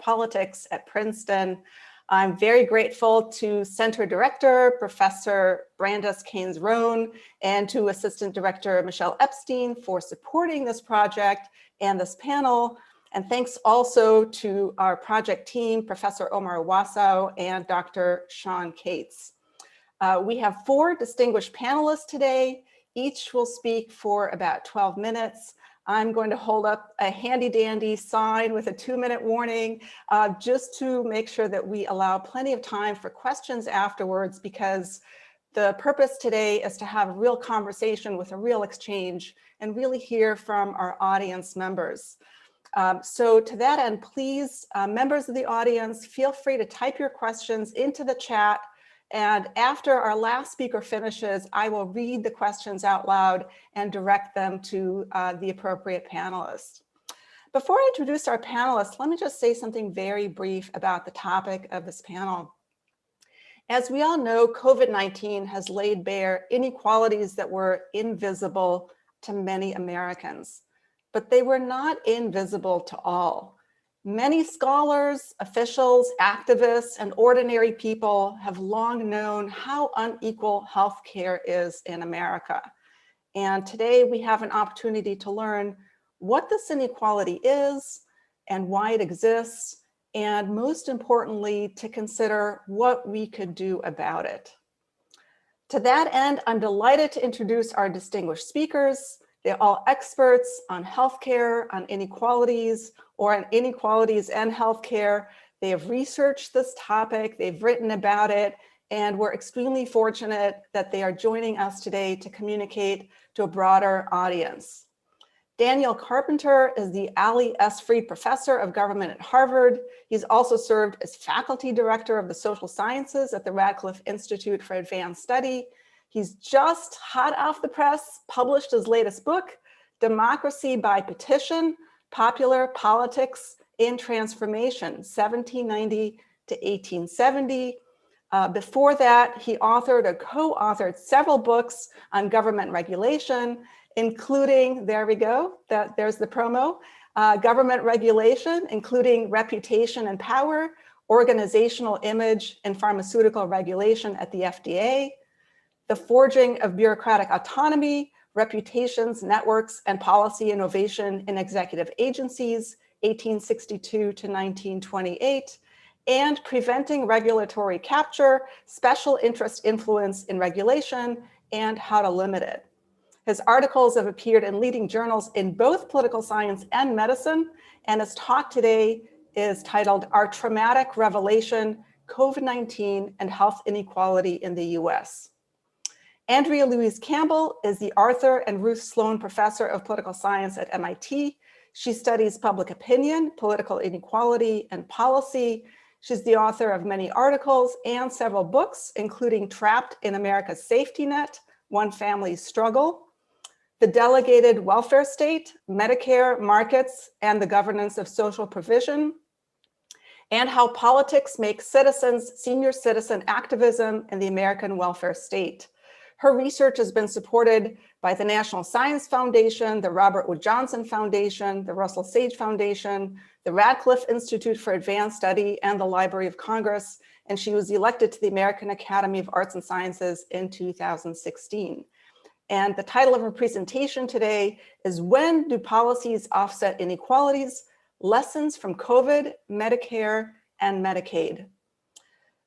politics at Princeton. I'm very grateful to Center Director, Professor Brandes Keynes-Rohn, and to Assistant Director Michelle Epstein for supporting this project and this panel. And thanks also to our project team, Professor Omar Wasow and Dr. Sean Cates. We have 4 distinguished panelists today. Each will speak for about 12 minutes. I'm going to hold up a handy dandy sign with a 2-minute warning just to make sure that we allow plenty of time for questions afterwards, because the purpose today is to have a real conversation with a real exchange and really hear from our audience members. So to that end, please, members of the audience, feel free to type your questions into the chat. And after our last speaker finishes, I will read the questions out loud and direct them to the appropriate panelists. Before I introduce our panelists, let me just say something very brief about the topic of this panel. As we all know, COVID-19 has laid bare inequalities that were invisible to many Americans, but they were not invisible to all. Many scholars, officials, activists, and ordinary people have long known how unequal healthcare is in America. And today we have an opportunity to learn what this inequality is and why it exists, and most importantly, to consider what we could do about it. To that end, I'm delighted to introduce our distinguished speakers. They're all experts on healthcare, on inequalities, or on inequalities and healthcare. They have researched this topic, they've written about it, and we're extremely fortunate that they are joining us today to communicate to a broader audience. Daniel Carpenter is the Ali S. Freed Professor of Government at Harvard. He's also served as Faculty Director of the Social Sciences at the Radcliffe Institute for Advanced Study. He's just hot off the press, published his latest book, Democracy by Petition, Popular Politics in Transformation, 1790 to 1870. Before that, he authored or co-authored several books on government regulation, including, there we go, there's the promo, government regulation, including Reputation and Power, Organizational Image and Pharmaceutical Regulation at the FDA, The Forging of Bureaucratic Autonomy, Reputations, Networks, and Policy Innovation in Executive Agencies, 1862 to 1928, and Preventing Regulatory Capture, Special Interest Influence in Regulation, and How to Limit It. His articles have appeared in leading journals in both political science and medicine, and his talk today is titled Our Traumatic Revelation, COVID-19 and Health Inequality in the US. Andrea Louise Campbell is the Arthur and Ruth Sloan Professor of Political Science at MIT. She studies public opinion, political inequality, and policy. She's the author of many articles and several books, including Trapped in America's Safety Net, One Family's Struggle, The Delegated Welfare State, Medicare, Markets, and the Governance of Social Provision, and How Politics Makes Citizens, Senior Citizen Activism in the American Welfare State. Her research has been supported by the National Science Foundation, the Robert Wood Johnson Foundation, the Russell Sage Foundation, the Radcliffe Institute for Advanced Study, and the Library of Congress, and she was elected to the American Academy of Arts and Sciences in 2016. And the title of her presentation today is When Do Policies Offset Inequalities? Lessons from COVID, Medicare, and Medicaid.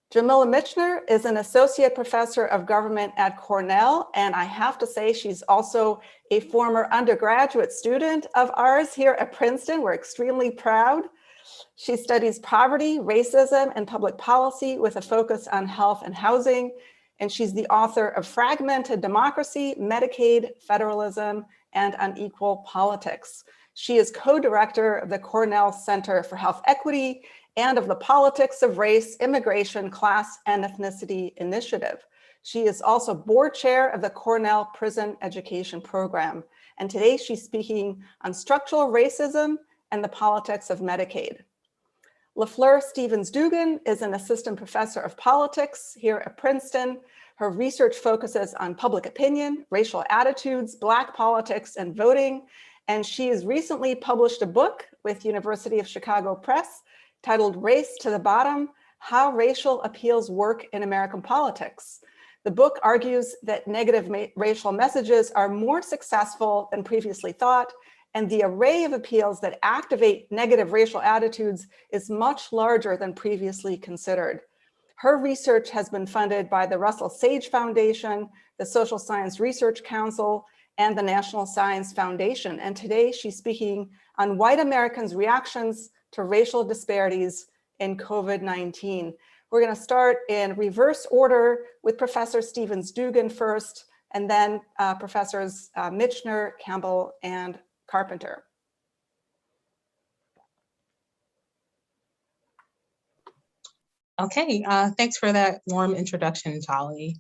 Jamila Michener is an associate professor of government at Cornell, and I have to say she's also a former undergraduate student of ours here at Princeton. We're extremely proud. She studies poverty, racism, and public policy with a focus on health and housing, and she's the author of Fragmented Democracy, Medicaid, Federalism, and Unequal Politics. She is co-director of the Cornell Center for Health Equity and of the Politics of Race, Immigration, Class, and Ethnicity Initiative. She is also board chair of the Cornell Prison Education Program. And today she's speaking on structural racism and the politics of Medicaid. LaFleur Stevens-Dugan is an assistant professor of politics here at Princeton. Her research focuses on public opinion, racial attitudes, Black politics, and voting. And she has recently published a book with University of Chicago Press titled Race to the Bottom: How Racial Appeals Work in American Politics. The book argues that negative racial messages are more successful than previously thought, and the array of appeals that activate negative racial attitudes is much larger than previously considered. Her research has been funded by the Russell Sage Foundation, the Social Science Research Council, and the National Science Foundation. And today she's speaking on white Americans' reactions to racial disparities in COVID-19. We're going to start in reverse order with Professor Stevens-Dugan first, and then Professors Michener, Campbell, and Carpenter. Okay, thanks for that warm introduction, Tali.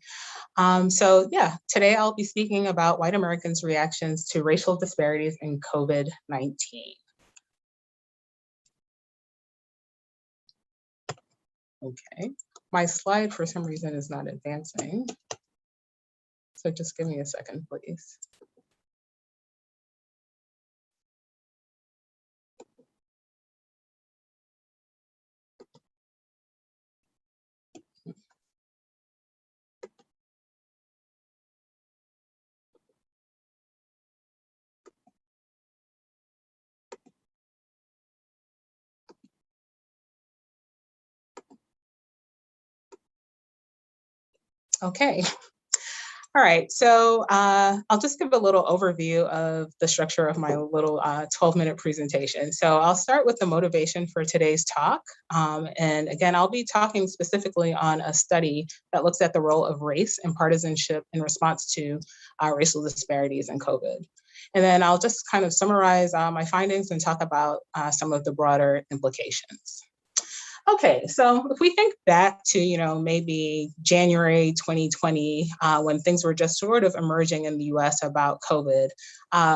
So yeah, today I'll be speaking about white Americans' reactions to racial disparities in COVID-19. Okay, my slide for some reason is not advancing. So just give me a second, please. Okay. All right, so I'll just give a little overview of the structure of my little 12-minute presentation. So I'll start with the motivation for today's talk. And again, I'll be talking specifically on a study that looks at the role of race and partisanship in response to racial disparities in COVID. And then I'll just kind of summarize my findings and talk about some of the broader implications. Okay, so if we think back to, maybe January 2020, when things were just sort of emerging in the US about COVID,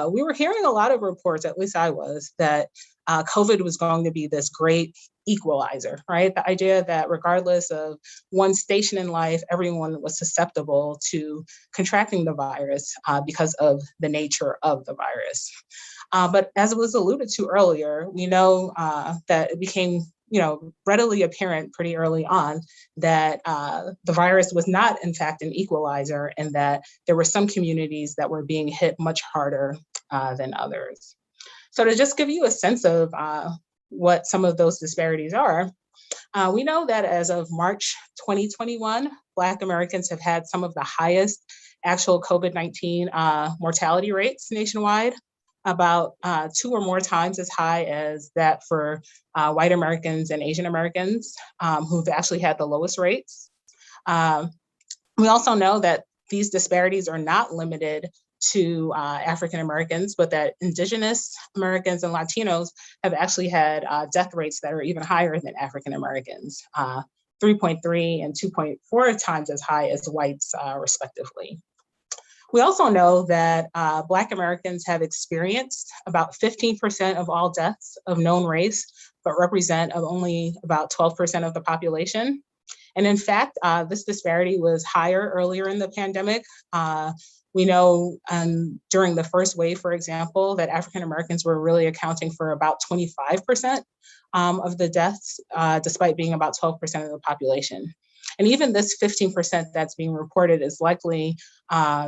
we were hearing a lot of reports, at least I was, that COVID was going to be this great equalizer, right? The idea that regardless of one's station in life, everyone was susceptible to contracting the virus because of the nature of the virus. But as it was alluded to earlier, we know that it became readily apparent pretty early on that the virus was not, in fact, an equalizer, and that there were some communities that were being hit much harder than others. So to just give you a sense of what some of those disparities are, we know that as of March 2021, Black Americans have had some of the highest actual COVID-19 mortality rates nationwide, about 2 or more times as high as that for white Americans and Asian Americans, who've actually had the lowest rates. We also know that these disparities are not limited to African Americans, but that Indigenous Americans and Latinos have actually had death rates that are even higher than African Americans, 3.3 and 2.4 times as high as whites, respectively. We also know that Black Americans have experienced about 15% of all deaths of known race, but represent only about 12% of the population. And in fact, this disparity was higher earlier in the pandemic. We know during the first wave, for example, that African Americans were really accounting for about 25% of the deaths, despite being about 12% of the population. And even this 15% that's being reported is likely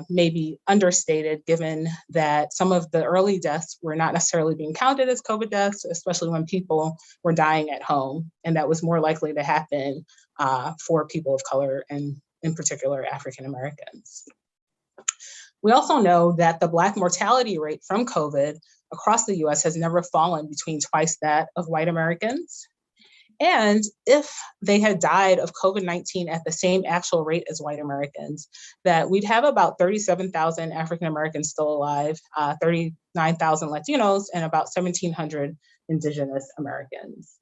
maybe understated, given that some of the early deaths were not necessarily being counted as COVID deaths, especially when people were dying at home. And that was more likely to happen for people of color, and in particular, African Americans. We also know that the Black mortality rate from COVID across the US has never fallen between twice that of white Americans. And if they had died of COVID-19 at the same actual rate as white Americans, that we'd have about 37,000 African Americans still alive, 39,000 Latinos, and about 1,700 Indigenous Americans.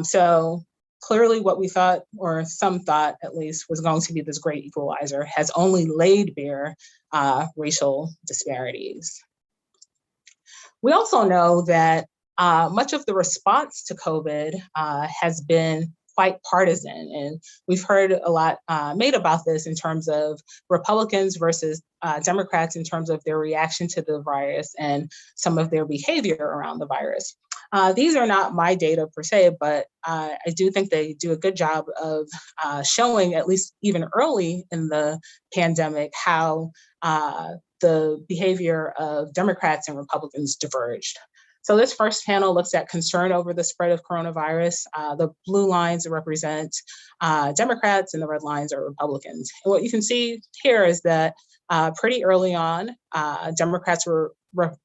So clearly what we thought, or some thought at least, was going to be this great equalizer has only laid bare racial disparities. We also know that much of the response to COVID has been quite partisan, and we've heard a lot made about this in terms of Republicans versus Democrats in terms of their reaction to the virus and some of their behavior around the virus. These are not my data per se, but I do think they do a good job of showing, at least even early in the pandemic, how the behavior of Democrats and Republicans diverged. So this first panel looks at concern over the spread of coronavirus. The blue lines represent Democrats and the red lines are Republicans. And what you can see here is that pretty early on, Democrats were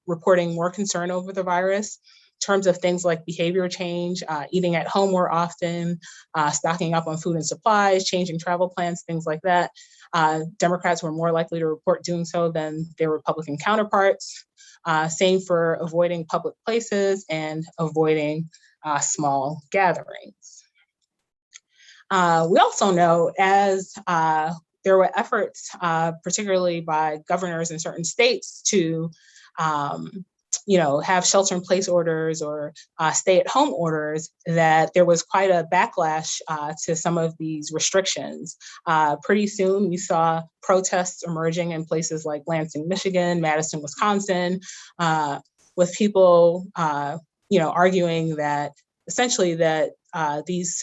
reporting more concern over the virus in terms of things like behavior change, eating at home more often, stocking up on food and supplies, changing travel plans, things like that. Democrats were more likely to report doing so than their Republican counterparts. Same for avoiding public places and avoiding small gatherings. We also know as there were efforts, particularly by governors in certain states to have shelter-in-place orders or stay-at-home orders, that there was quite a backlash to some of these restrictions. Pretty soon, we saw protests emerging in places like Lansing, Michigan, Madison, Wisconsin, with people, arguing that essentially that these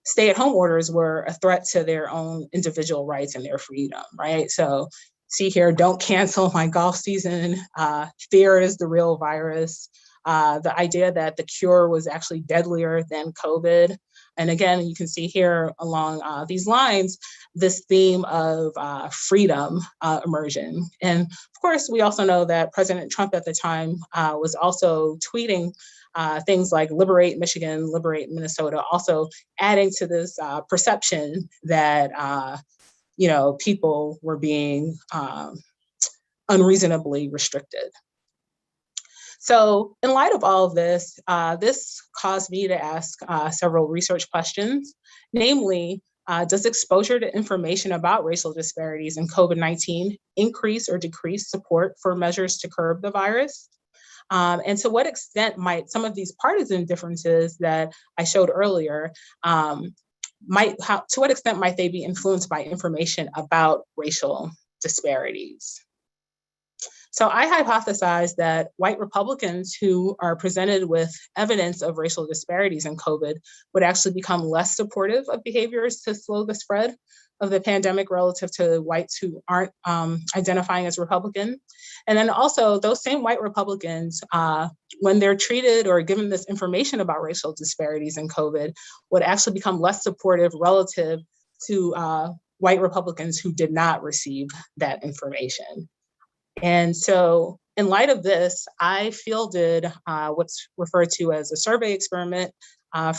stay-at-home orders were a threat to their own individual rights and their freedom, right? So see here, don't cancel my golf season. Fear is the real virus. The idea that the cure was actually deadlier than COVID. And again, you can see here along these lines, this theme of freedom emerging. And of course, we also know that President Trump at the time was also tweeting things like liberate Michigan, liberate Minnesota, also adding to this perception that people were being unreasonably restricted. So in light of all of this, this caused me to ask several research questions, namely, does exposure to information about racial disparities in COVID-19 increase or decrease support for measures to curb the virus? And to what extent might some of these partisan differences that I showed earlier, to what extent might they be influenced by information about racial disparities? So I hypothesize that white Republicans who are presented with evidence of racial disparities in COVID would actually become less supportive of behaviors to slow the spread of the pandemic relative to whites who aren't identifying as Republican. And then also those same white Republicans, when they're treated or given this information about racial disparities in COVID, would actually become less supportive relative to white Republicans who did not receive that information. And so in light of this, I fielded what's referred to as a survey experiment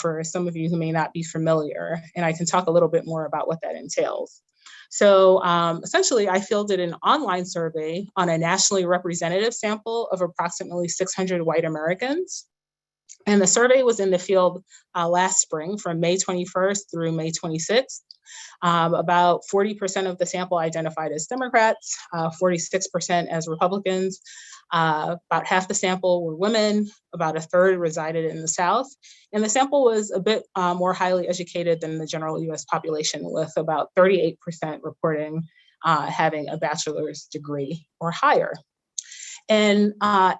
for some of you who may not be familiar, and I can talk a little bit more about what that entails. So essentially, I fielded an online survey on a nationally representative sample of approximately 600 white Americans. And the survey was in the field last spring from May 21st through May 26th. About 40% of the sample identified as Democrats, 46% as Republicans. About half the sample were women, about a third resided in the South. And the sample was a bit more highly educated than the general US population, with about 38% reporting having a bachelor's degree or higher. And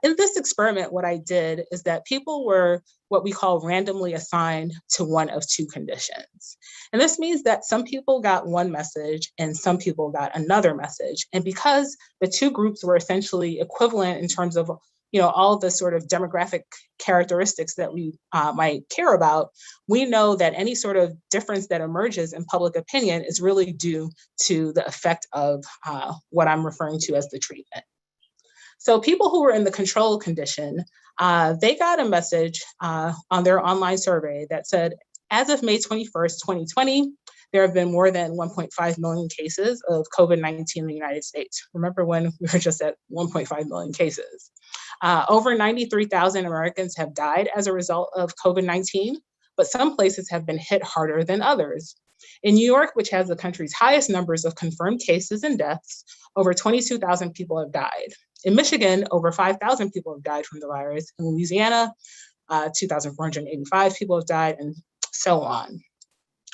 in this experiment, what I did is that people were what we call randomly assigned to one of two conditions. And this means that some people got one message and some people got another message. And because the two groups were essentially equivalent in terms of all the sort of demographic characteristics that we might care about, we know that any sort of difference that emerges in public opinion is really due to the effect of what I'm referring to as the treatment. So people who were in the control condition, they got a message on their online survey that said, as of May 21st, 2020, there have been more than 1.5 million cases of COVID-19 in the United States. Remember when we were just at 1.5 million cases? Over 93,000 Americans have died as a result of COVID-19, but some places have been hit harder than others. In New York, which has the country's highest numbers of confirmed cases and deaths, over 22,000 people have died. In Michigan, over 5,000 people have died from the virus. In Louisiana, 2,485 people have died, and so on.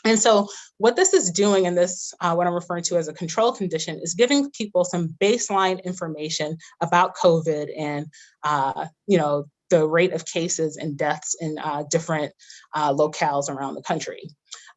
And so what this is doing, and this, what I'm referring to as a control condition, is giving people some baseline information about COVID and, the rate of cases and deaths in different locales around the country.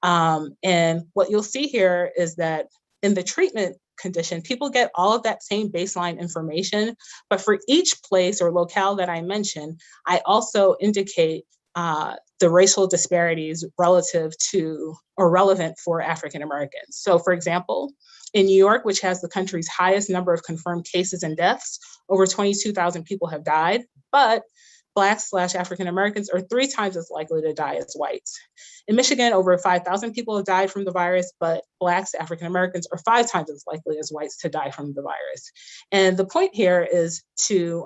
And what you'll see here is that in the treatment condition, people get all of that same baseline information, but for each place or locale that I mentioned, I also indicate the racial disparities relative to or relevant for African Americans. So for example, in New York, which has the country's highest number of confirmed cases and deaths, over 22,000 people have died, but Blacks/African Americans are 3 times as likely to die as whites. In Michigan, over 5,000 people have died from the virus, but Blacks, African Americans are 5 times as likely as whites to die from the virus. And the point here is to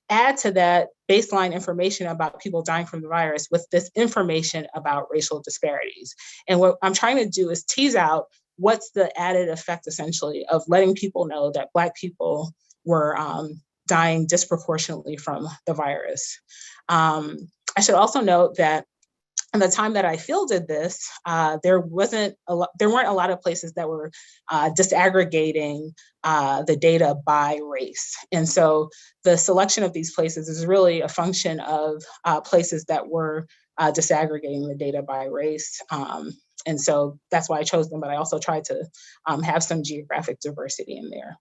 add to that baseline information about people dying from the virus with this information about racial disparities. And what I'm trying to do is tease out what's the added effect, essentially, of letting people know that Black people were dying disproportionately from the virus. I should also note that at the time that I fielded this, there weren't a lot of places that were disaggregating the data by race. And so the selection of these places is really a function of places that were disaggregating the data by race. And so that's why I chose them, but I also tried to have some geographic diversity in there.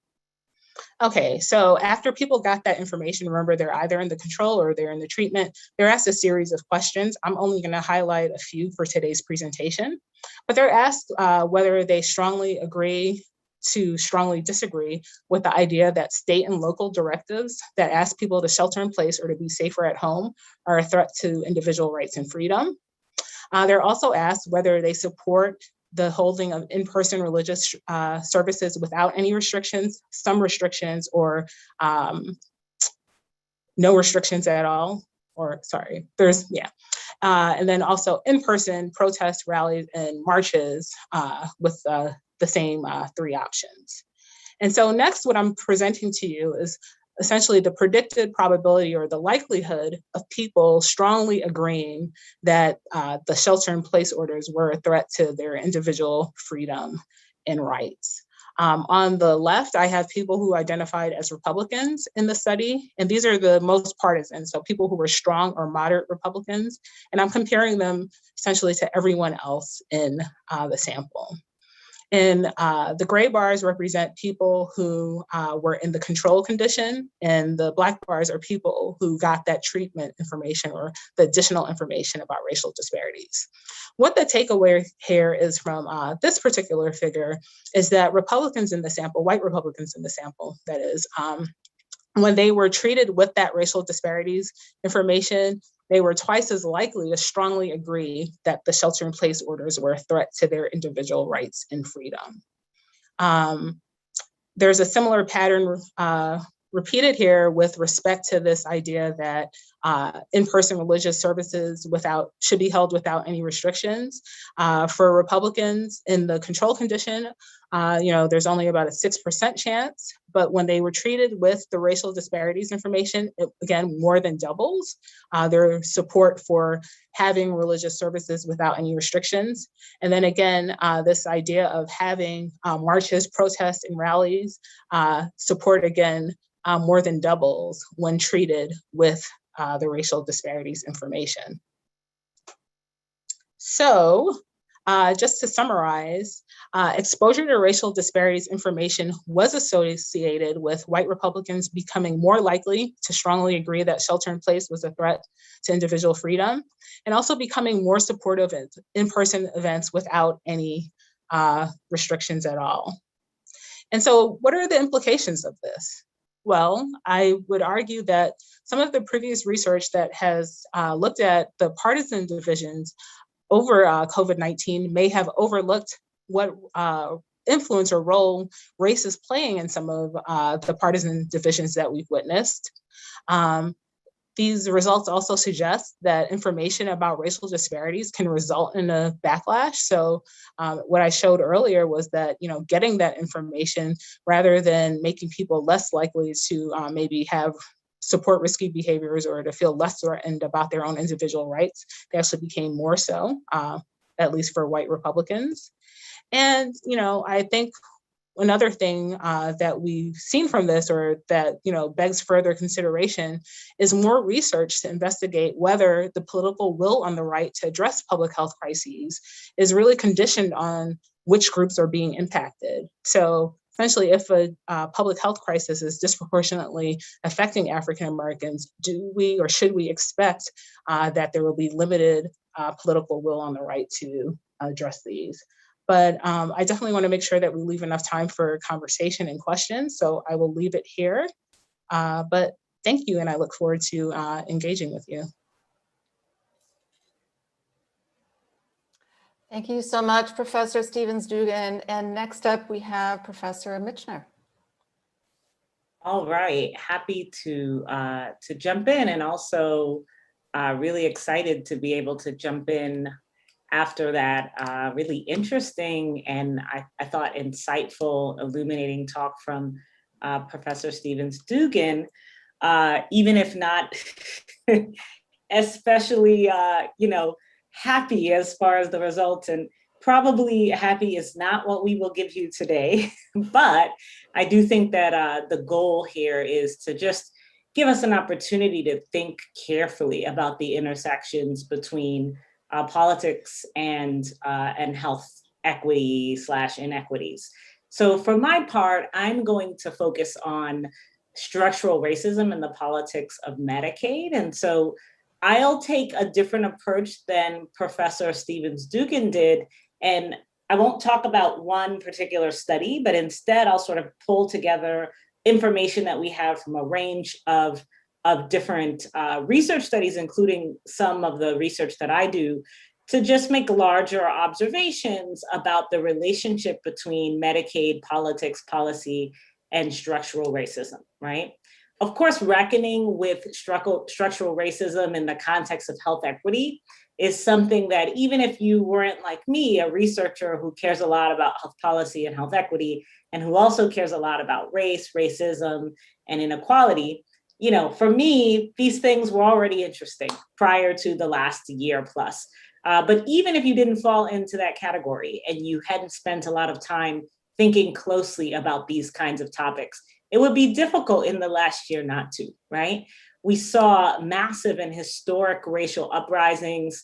Okay, so after people got that information, remember they're either in the control or they're in the treatment, they're asked a series of questions. I'm only going to highlight a few for today's presentation, but they're asked whether they strongly agree to strongly disagree with the idea that state and local directives that ask people to shelter in place or to be safer at home are a threat to individual rights and freedom. They're also asked whether they support the holding of in-person religious services without any restrictions, some restrictions, or no restrictions at all, or sorry, and then also in-person protests, rallies, and marches with the same 3 options. And so next, what I'm presenting to you is essentially the predicted probability or the likelihood of people strongly agreeing that the shelter-in-place orders were a threat to their individual freedom and rights. On the left, I have people who identified as Republicans in the study, and these are the most partisan, so people who were strong or moderate Republicans, and I'm comparing them essentially to everyone else in the sample. And the gray bars represent people who were in the control condition, and the black bars are people who got that treatment information or the additional information about racial disparities. What the takeaway here is from this particular figure is that Republicans in the sample, white Republicans in the sample, that is, when they were treated with that racial disparities information, they were twice as likely to strongly agree that the shelter-in-place orders were a threat to their individual rights and freedom. There's a similar pattern repeated here with respect to this idea that in-person religious services should be held without any restrictions. For Republicans in the control condition, there's only about a 6% chance, but when they were treated with the racial disparities information, it again more than doubles their support for having religious services without any restrictions. And then again, this idea of having marches, protests, and rallies support again more than doubles when treated with the racial disparities information. So just to summarize, exposure to racial disparities information was associated with white Republicans becoming more likely to strongly agree that shelter in place was a threat to individual freedom, and also becoming more supportive of in-person events without any restrictions at all. And so what are the implications of this? Well, I would argue that some of the previous research that has looked at the partisan divisions over COVID-19 may have overlooked what influence or role race is playing in some of the partisan divisions that we've witnessed. These results also suggest that information about racial disparities can result in a backlash. So what I showed earlier was that, getting that information rather than making people less likely to maybe support risky behaviors or to feel less threatened about their own individual rights, they actually became more so. at least for white Republicans. And, I think another thing that we've seen from this, or that, begs further consideration, is more research to investigate whether the political will on the right to address public health crises is really conditioned on which groups are being impacted. So essentially, if a public health crisis is disproportionately affecting African Americans, do we or should we expect that there will be limited political will on the right to address these? But I definitely want to make sure that we leave enough time for conversation and questions. So I will leave it here. But thank you, and I look forward to engaging with you. Thank you so much, Professor Stevens-Dugan. And next up, we have Professor Michener. All right, happy to jump in, and also really excited to be able to jump in after that really interesting and I thought insightful, illuminating talk from Professor Stevens-Dugan, even if not especially, happy as far as the results, and probably happy is not what we will give you today, but I do think that the goal here is to just give us an opportunity to think carefully about the intersections between politics and health equity / inequities. So for my part, I'm going to focus on structural racism and the politics of Medicaid. And so I'll take a different approach than Professor Stevens-Dugan did. And I won't talk about one particular study, but instead I'll sort of pull together information that we have from a range of different research studies, including some of the research that I do, to just make larger observations about the relationship between Medicaid, politics, policy, and structural racism, right? Of course, reckoning with structural racism in the context of health equity is something that, even if you weren't like me, a researcher who cares a lot about health policy and health equity, and who also cares a lot about race, racism, and inequality, for me, these things were already interesting prior to the last year plus. But even if you didn't fall into that category and you hadn't spent a lot of time thinking closely about these kinds of topics, it would be difficult in the last year not to, right? We saw massive and historic racial uprisings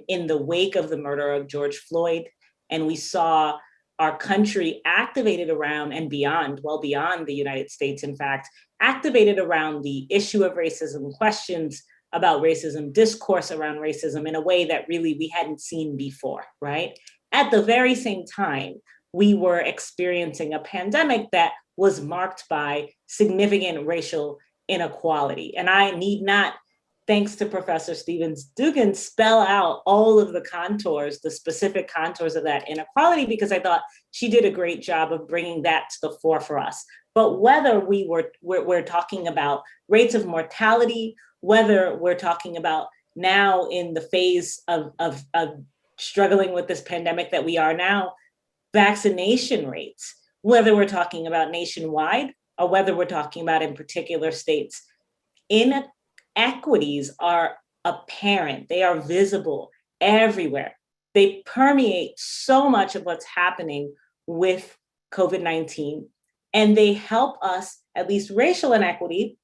in the wake of the murder of George Floyd. And we saw our country activated around and beyond, well beyond the United States, in fact, activated around the issue of racism, questions about racism, discourse around racism in a way that really we hadn't seen before, right? At the very same time, we were experiencing a pandemic that was marked by significant racial inequality. And I need not, thanks to Professor Stevens-Dugan, spell out all of the contours, the specific contours of that inequality, because I thought she did a great job of bringing that to the fore for us. But whether we're talking about rates of mortality, whether we're talking about now in the phase of struggling with this pandemic that we are now, vaccination rates, whether we're talking about nationwide or whether we're talking about in particular states, inequities are apparent. They are visible everywhere. They permeate so much of what's happening with COVID-19, and they help us, at least racial inequity,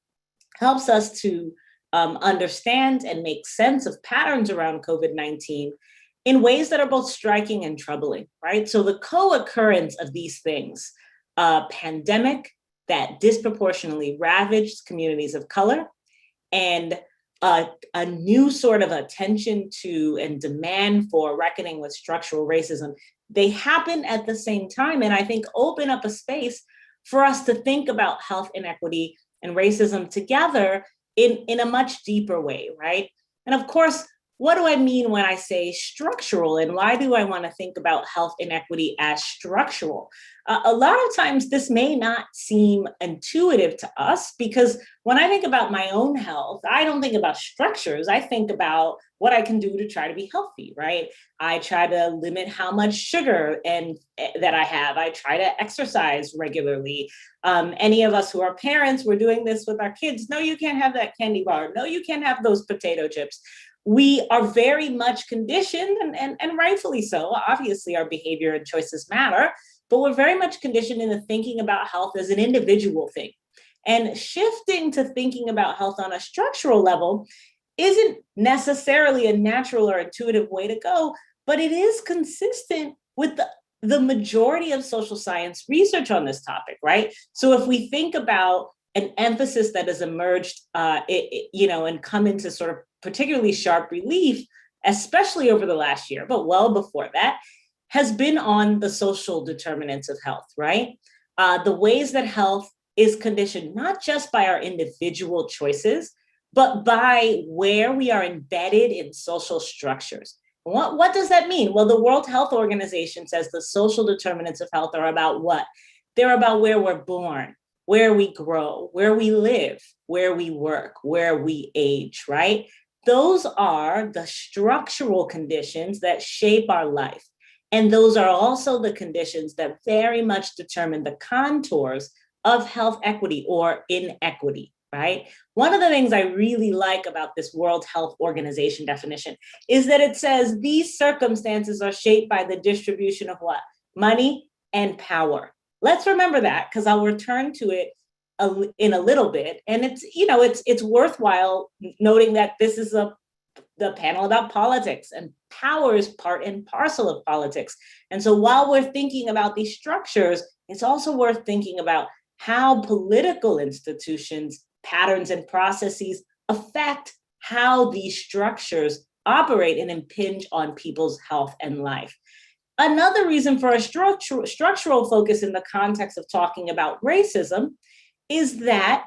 helps us to understand and make sense of patterns around COVID-19 in ways that are both striking and troubling, right? So the co-occurrence of these things, a pandemic that disproportionately ravaged communities of color, and a new sort of attention to and demand for reckoning with structural racism, they happen at the same time, and I think open up a space for us to think about health inequity and racism together in a much deeper way, right? And of course, what do I mean when I say structural, and why do I want to think about health inequity as structural? A lot of times this may not seem intuitive to us, because when I think about my own health, I don't think about structures. I think about what I can do to try to be healthy, right? I try to limit how much sugar that I have. I try to exercise regularly. Any of us who are parents, we're doing this with our kids. No, you can't have that candy bar. No, you can't have those potato chips. we are very much conditioned, and rightfully so. Obviously, our behavior and choices matter, but we're very much conditioned into thinking about health as an individual thing. And shifting to thinking about health on a structural level isn't necessarily a natural or intuitive way to go, but it is consistent with the majority of social science research on this topic, right? So if we think about an emphasis that has emerged, and come into sort of particularly sharp relief, especially over the last year, but well before that, has been on the social determinants of health, right? The ways that health is conditioned not just by our individual choices, but by where we are embedded in social structures. What does that mean? Well, the World Health Organization says the social determinants of health are about what? They're about where we're born, where we grow, where we live, where we work, where we age, right? Those are the structural conditions that shape our life. And those are also the conditions that very much determine the contours of health equity or inequity, right? One of the things I really like about this World Health Organization definition is that it says these circumstances are shaped by the distribution of what? Money and power. Let's remember that, because I'll return to it in a little bit. And it's worthwhile noting that this is the panel about politics, and power is part and parcel of politics. And so while we're thinking about these structures, it's also worth thinking about how political institutions, patterns, and processes affect how these structures operate and impinge on people's health and life. Another reason for a structural focus in the context of talking about racism is that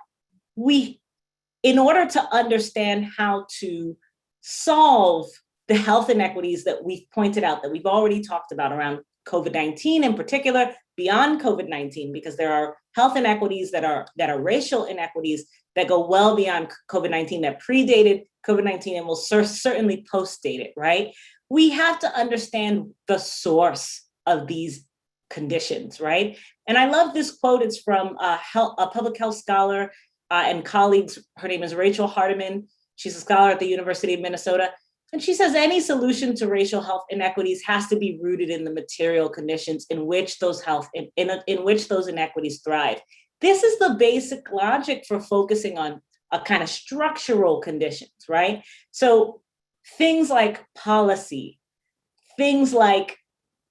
in order to understand how to solve the health inequities that we've pointed out, that we've already talked about around COVID-19 in particular, beyond COVID-19, because there are health inequities that are racial inequities that go well beyond COVID-19, that predated COVID-19 and will certainly post-date it, right? We have to understand the source of these conditions, right? And I love this quote. It's from a public health scholar and colleagues. Her name is Rachel Hardiman. She's a scholar at the University of Minnesota. And she says any solution to racial health inequities has to be rooted in the material conditions in which those in which those inequities thrive. This is the basic logic for focusing on a kind of structural conditions, right? So things like policy, things like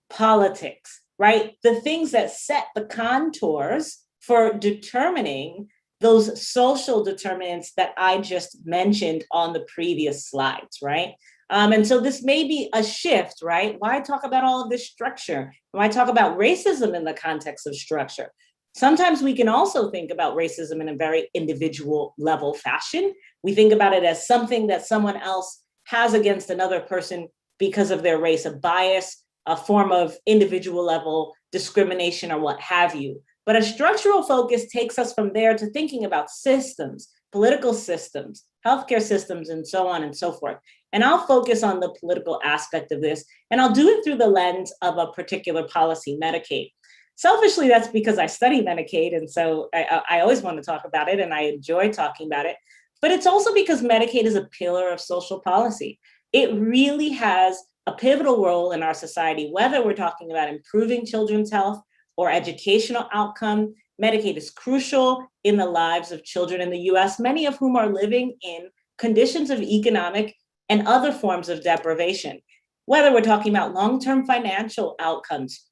politics, right? The things that set the contours for determining those social determinants that I just mentioned on the previous slides, right? And so this may be a shift, right? Why talk about all of this structure? Why talk about racism in the context of structure? Sometimes we can also think about racism in a very individual level fashion. We think about it as something that someone else has against another person because of their race, a bias, a form of individual level discrimination or what have you. But a structural focus takes us from there to thinking about systems, political systems, healthcare systems, and so on and so forth. And I'll focus on the political aspect of this, and I'll do it through the lens of a particular policy, Medicaid. Selfishly, that's because I study Medicaid, and so I always want to talk about it, and I enjoy talking about it. But it's also because Medicaid is a pillar of social policy. It really has a pivotal role in our society, whether we're talking about improving children's health or educational outcome. Medicaid is crucial in the lives of children in the US, many of whom are living in conditions of economic and other forms of deprivation. Whether we're talking about long-term financial outcomes,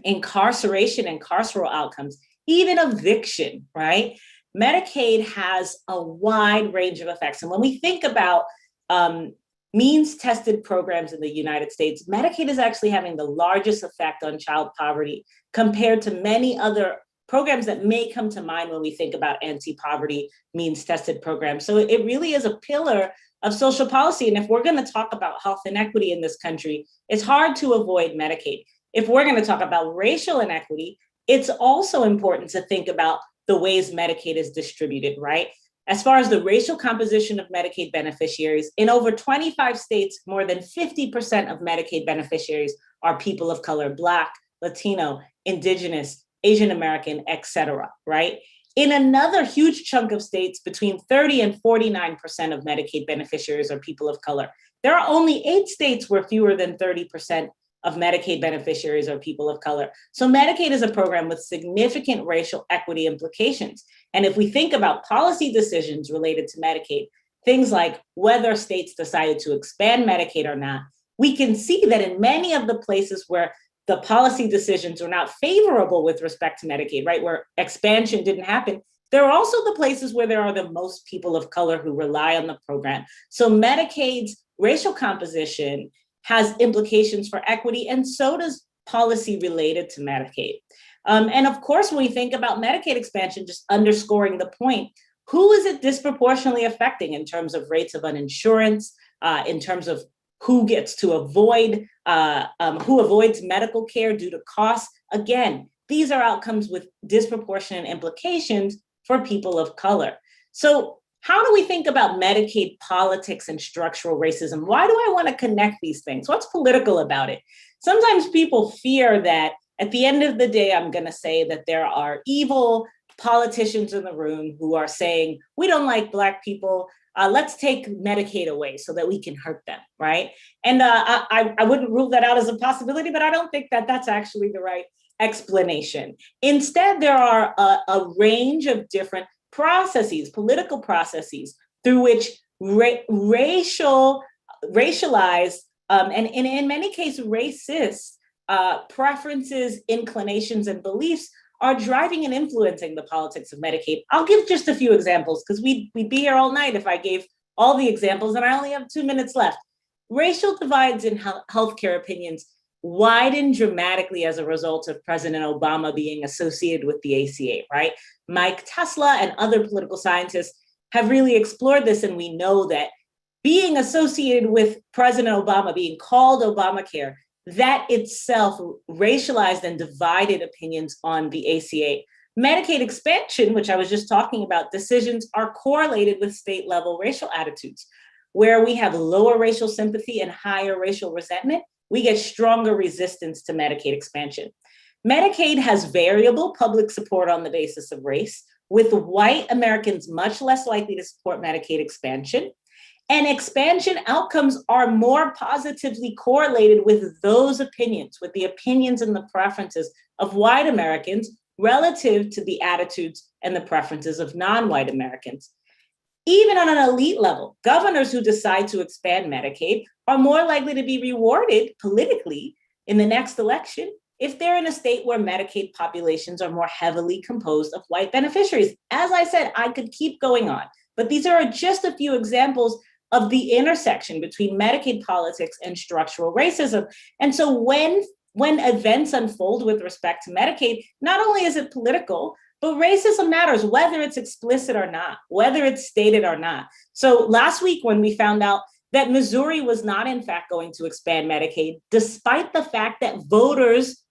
incarceration and carceral outcomes, even eviction, right? Medicaid has a wide range of effects. And when we think about means-tested programs in the United States, Medicaid is actually having the largest effect on child poverty compared to many other programs that may come to mind when we think about anti-poverty means-tested programs. So it really is a pillar of social policy. And if we're going to talk about health inequity in this country, it's hard to avoid Medicaid. If we're going to talk about racial inequity, it's also important to think about the ways Medicaid is distributed, right? As far as the racial composition of Medicaid beneficiaries, in over 25 states, more than 50% of Medicaid beneficiaries are people of color, Black, Latino, Indigenous, Asian American, et cetera, right? In another huge chunk of states, between 30 and 49% of Medicaid beneficiaries are people of color. There are only 8 states where fewer than 30% of Medicaid beneficiaries are people of color. So Medicaid is a program with significant racial equity implications. And if we think about policy decisions related to Medicaid, things like whether states decided to expand Medicaid or not, we can see that in many of the places where the policy decisions were not favorable with respect to Medicaid, right, where expansion didn't happen, there are also the places where there are the most people of color who rely on the program. So Medicaid's racial composition has implications for equity, and so does policy related to Medicaid. And of course, when we think about Medicaid expansion, just underscoring the point, who is it disproportionately affecting in terms of rates of uninsurance, in terms of who gets to avoid, who avoids medical care due to costs? Again, these are outcomes with disproportionate implications for people of color. So how do we think about Medicaid politics and structural racism? Why do I want to connect these things? What's political about it? Sometimes people fear that at the end of the day, I'm going to say that there are evil politicians in the room who are saying, we don't like Black people, let's take Medicaid away so that we can hurt them, right? And I wouldn't rule that out as a possibility, but I don't think that that's actually the right explanation. Instead, there are a range of different processes, political processes, through which racialized and in many cases racist preferences, inclinations, and beliefs are driving and influencing the politics of Medicaid. I'll give just a few examples because we'd be here all night if I gave all the examples, and I only have 2 minutes left. Racial divides in healthcare opinions widened dramatically as a result of President Obama being associated with the ACA, right? Mike Tesla and other political scientists have really explored this, and we know that being associated with President Obama, being called Obamacare, that itself racialized and divided opinions on the ACA. Medicaid expansion, which I was just talking about, decisions are correlated with state level racial attitudes. Where we have lower racial sympathy and higher racial resentment, we get stronger resistance to Medicaid expansion. Medicaid has variable public support on the basis of race, with white Americans much less likely to support Medicaid expansion. And expansion outcomes are more positively correlated with those opinions, with the opinions and the preferences of white Americans relative to the attitudes and the preferences of non-white Americans. Even on an elite level, governors who decide to expand Medicaid are more likely to be rewarded politically in the next election if they're in a state where Medicaid populations are more heavily composed of white beneficiaries. As I said, I could keep going on, but these are just a few examples of the intersection between Medicaid politics and structural racism. And so when events unfold with respect to Medicaid, not only is it political, but racism matters, whether it's explicit or not, whether it's stated or not. So last week, when we found out that Missouri was not in fact going to expand Medicaid, despite the fact that voters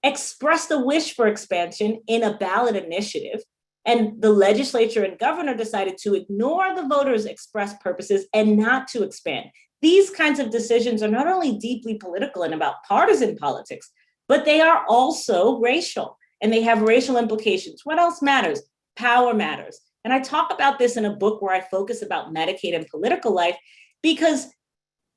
expressed a wish for expansion in a ballot initiative, and the legislature and governor decided to ignore the voters' expressed purposes and not to expand. These kinds of decisions are not only deeply political and about partisan politics, but they are also racial, and they have racial implications. What else matters? Power matters. And I talk about this in a book where I focus about Medicaid and political life, because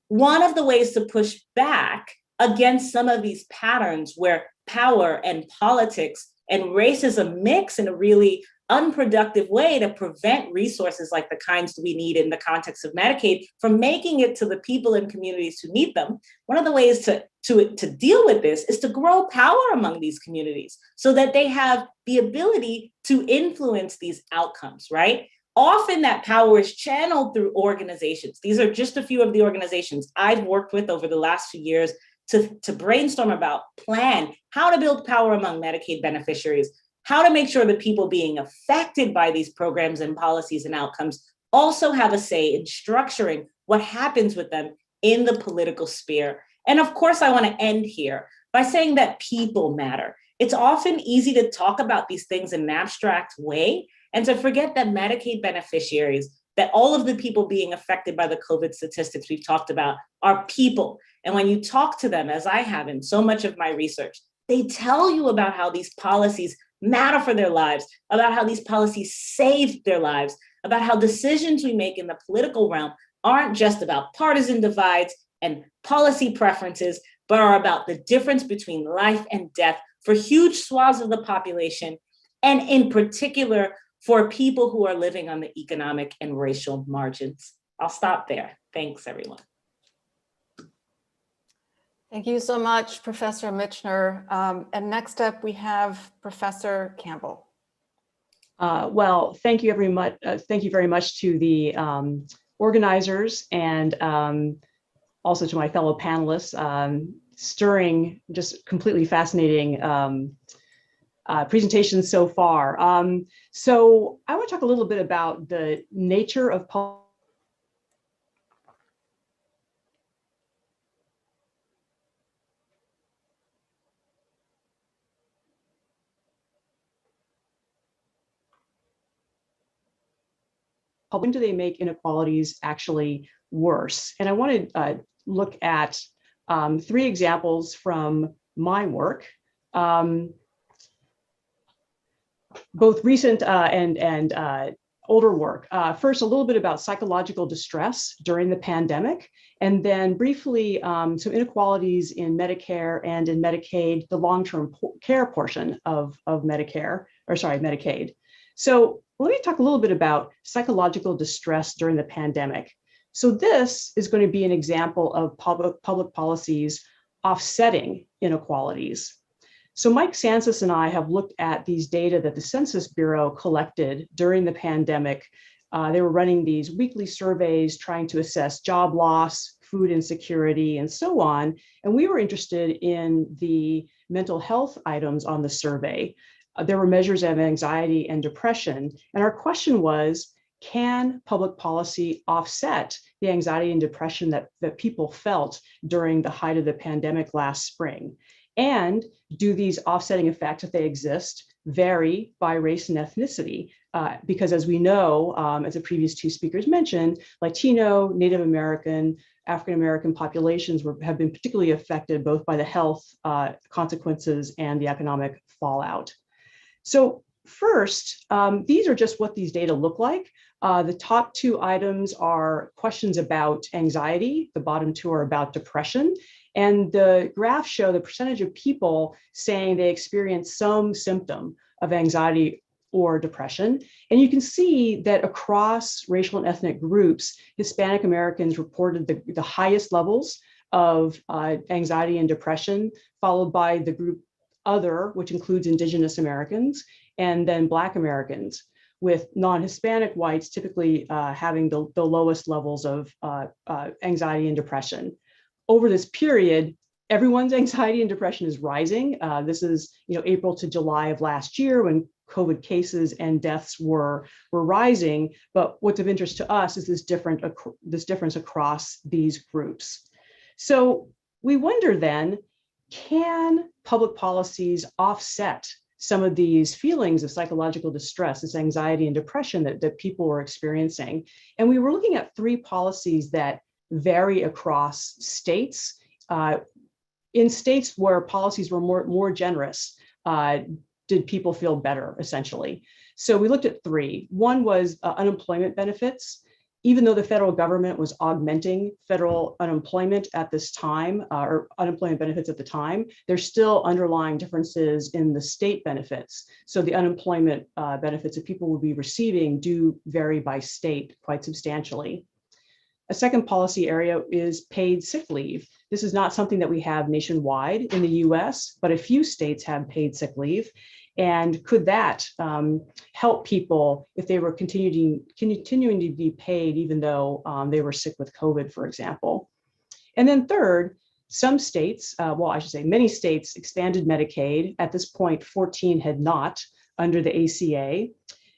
one of the ways to push back against some of these patterns where power and politics and racism mix in a really unproductive way to prevent resources like the kinds we need in the context of Medicaid from making it to the people and communities who need them. One of the ways to deal with this is to grow power among these communities so that they have the ability to influence these outcomes, right? Often that power is channeled through organizations. These are just a few of the organizations I've worked with over the last few years to brainstorm about, plan how to build power among Medicaid beneficiaries, how to make sure that people being affected by these programs and policies and outcomes also have a say in structuring what happens with them in the political sphere. And of course, I want to end here by saying that people matter. It's often easy to talk about these things in an abstract way and to forget that Medicaid beneficiaries, that all of the people being affected by the COVID statistics we've talked about are people. And when you talk to them, as I have in so much of my research, they tell you about how these policies matter for their lives, about how these policies saved their lives, about how decisions we make in the political realm aren't just about partisan divides and policy preferences, but are about the difference between life and death for huge swaths of the population, and in particular for people who are living on the economic and racial margins. I'll stop there. Thanks, everyone. Thank you so much, Professor Michener. And next up, we have Professor Campbell. Well, thank you very much to the organizers and also to my fellow panelists. Stirring, just completely fascinating presentations so far. So I want to talk a little bit about the nature of how do they make inequalities actually worse? And I want to look at 3 examples from my work, both recent and older work. First, a little bit about psychological distress during the pandemic, and then briefly some inequalities in Medicare and in Medicaid, the long-term care portion of Medicaid. So let me talk a little bit about psychological distress during the pandemic. So this is going to be an example of public policies offsetting inequalities. So Mike Sansas and I have looked at these data that the Census Bureau collected during the pandemic. They were running these weekly surveys trying to assess job loss, food insecurity, and so on. And we were interested in the mental health items on the survey. There were measures of anxiety and depression. And our question was, can public policy offset the anxiety and depression that people felt during the height of the pandemic last spring? And do these offsetting effects, if they exist, vary by race and ethnicity? Because as we know, as the previous 2 speakers mentioned, Latino, Native American, African American populations have been particularly affected both by the health consequences and the economic fallout. So first, these are just what these data look like. The top 2 items are questions about anxiety. The bottom 2 are about depression. And the graphs show the percentage of people saying they experience some symptom of anxiety or depression. And you can see that across racial and ethnic groups, Hispanic Americans reported the highest levels of anxiety and depression, followed by the group Other, which includes Indigenous Americans, and then Black Americans, with non-Hispanic whites typically having the lowest levels of anxiety and depression. Over this period, everyone's anxiety and depression is rising. This is April to July of last year when COVID cases and deaths were rising. But what's of interest to us is this difference across these groups. So we wonder then, can public policies offset some of these feelings of psychological distress, this anxiety and depression that people were experiencing? And we were looking at 3 policies that vary across states. In states where policies were more generous, did people feel better, essentially? So we looked at 3. One was unemployment benefits. Even though the federal government was augmenting federal unemployment at this time, or unemployment benefits at the time, there's still underlying differences in the state benefits. So the unemployment benefits that people will be receiving do vary by state quite substantially. A second policy area is paid sick leave. This is not something that we have nationwide in the US, but a few states have paid sick leave. And could that help people if they were continuing to be paid even though they were sick with COVID, for example? And then third, some states, many states expanded Medicaid. At this point, 14 had not under the ACA.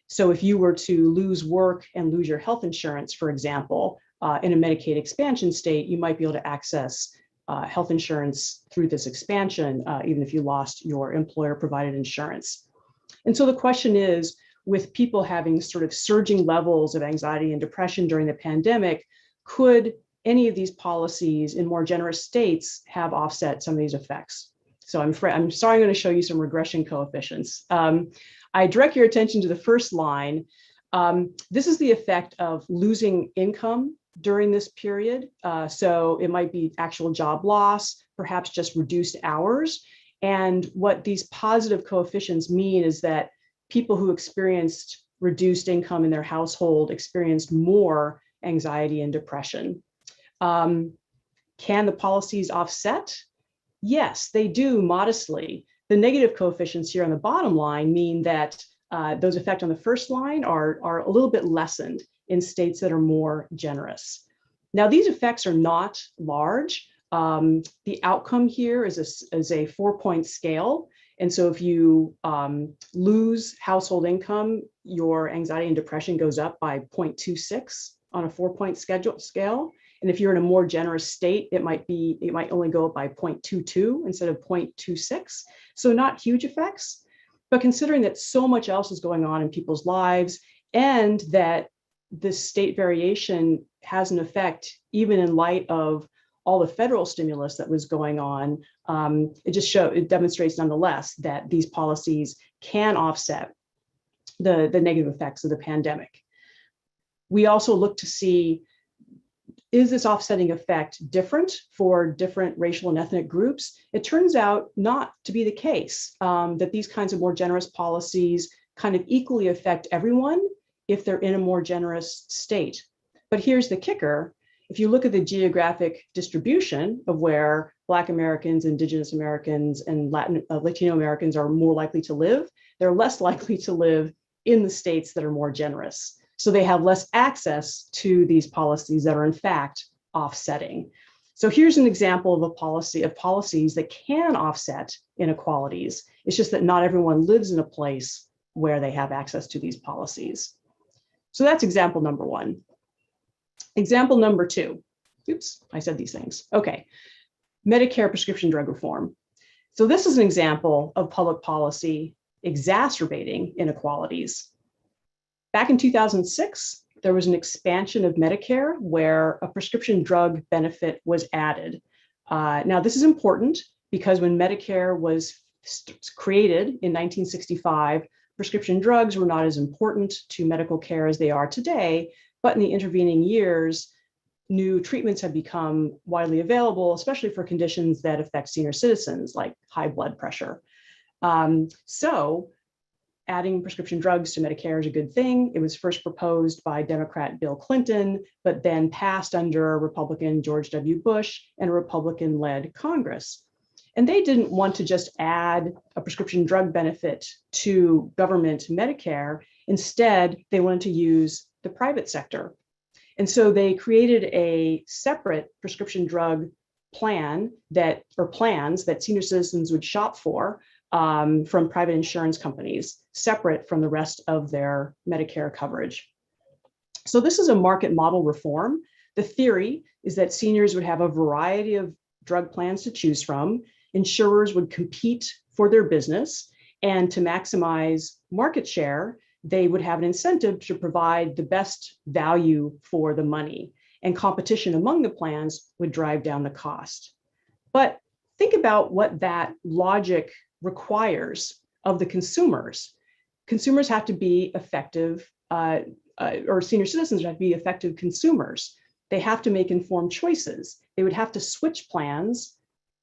So if you were to lose work and lose your health insurance, for example, in a Medicaid expansion state, you might be able to access health insurance through this expansion, even if you lost your employer-provided insurance. And so the question is, with people having sort of surging levels of anxiety and depression during the pandemic, could any of these policies in more generous states have offset some of these effects? So I'm sorry, I'm going to show you some regression coefficients. I direct your attention to the first line. This is the effect of losing income during this period. So it might be actual job loss, perhaps just reduced hours. And what these positive coefficients mean is that people who experienced reduced income in their household experienced more anxiety and depression. Can the policies offset? Yes, they do modestly. The negative coefficients here on the bottom line mean that those effects on the first line are a little bit lessened in states that are more generous. Now, these effects are not large. The outcome here is a 4-point scale. And so if you lose household income, your anxiety and depression goes up by 0.26 on a 4-point scale. And if you're in a more generous state, it might only go up by 0.22 instead of 0.26. So not huge effects, but considering that so much else is going on in people's lives and that this state variation has an effect even in light of all the federal stimulus that was going on, it demonstrates nonetheless that these policies can offset the negative effects of the pandemic. We also look to see, is this offsetting effect different for different racial and ethnic groups? It turns out not to be the case, that these kinds of more generous policies kind of equally affect everyone if they're in a more generous state. But here's the kicker. If you look at the geographic distribution of where Black Americans, Indigenous Americans, and Latino Americans are more likely to live, they're less likely to live in the states that are more generous. So they have less access to these policies that are in fact offsetting. So here's an example of policies that can offset inequalities. It's just that not everyone lives in a place where they have access to these policies. So that's example number one. Example number two. Oops, I said these things. Okay, Medicare prescription drug reform. So this is an example of public policy exacerbating inequalities. Back in 2006, there was an expansion of Medicare where a prescription drug benefit was added. Now, this is important because when Medicare was created in 1965, prescription drugs were not as important to medical care as they are today, but in the intervening years, new treatments have become widely available, especially for conditions that affect senior citizens like high blood pressure. So adding prescription drugs to Medicare is a good thing. It was first proposed by Democrat Bill Clinton, but then passed under Republican George W. Bush and a Republican-led Congress. And they didn't want to just add a prescription drug benefit to government Medicare. Instead, they wanted to use the private sector. And so they created a separate prescription drug plans that senior citizens would shop for from private insurance companies, separate from the rest of their Medicare coverage. So this is a market model reform. The theory is that seniors would have a variety of drug plans to choose from. Insurers would compete for their business, and to maximize market share, they would have an incentive to provide the best value for the money, and competition among the plans would drive down the cost. But think about what that logic requires of the consumers. Consumers have to be effective, or senior citizens have to be effective consumers. They have to make informed choices. They would have to switch plans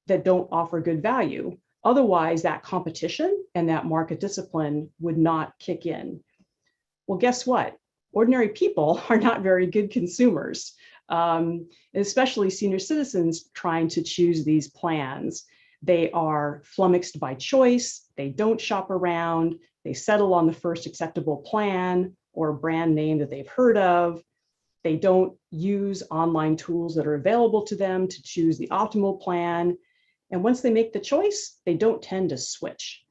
that don't offer good value. Otherwise, that competition and that market discipline would not kick in. Well, guess what? Ordinary people are not very good consumers, especially senior citizens trying to choose these plans. They are flummoxed by choice. They don't shop around. They settle on the first acceptable plan or brand name that they've heard of. They don't use online tools that are available to them to choose the optimal plan. And once they make the choice, they don't tend to switch,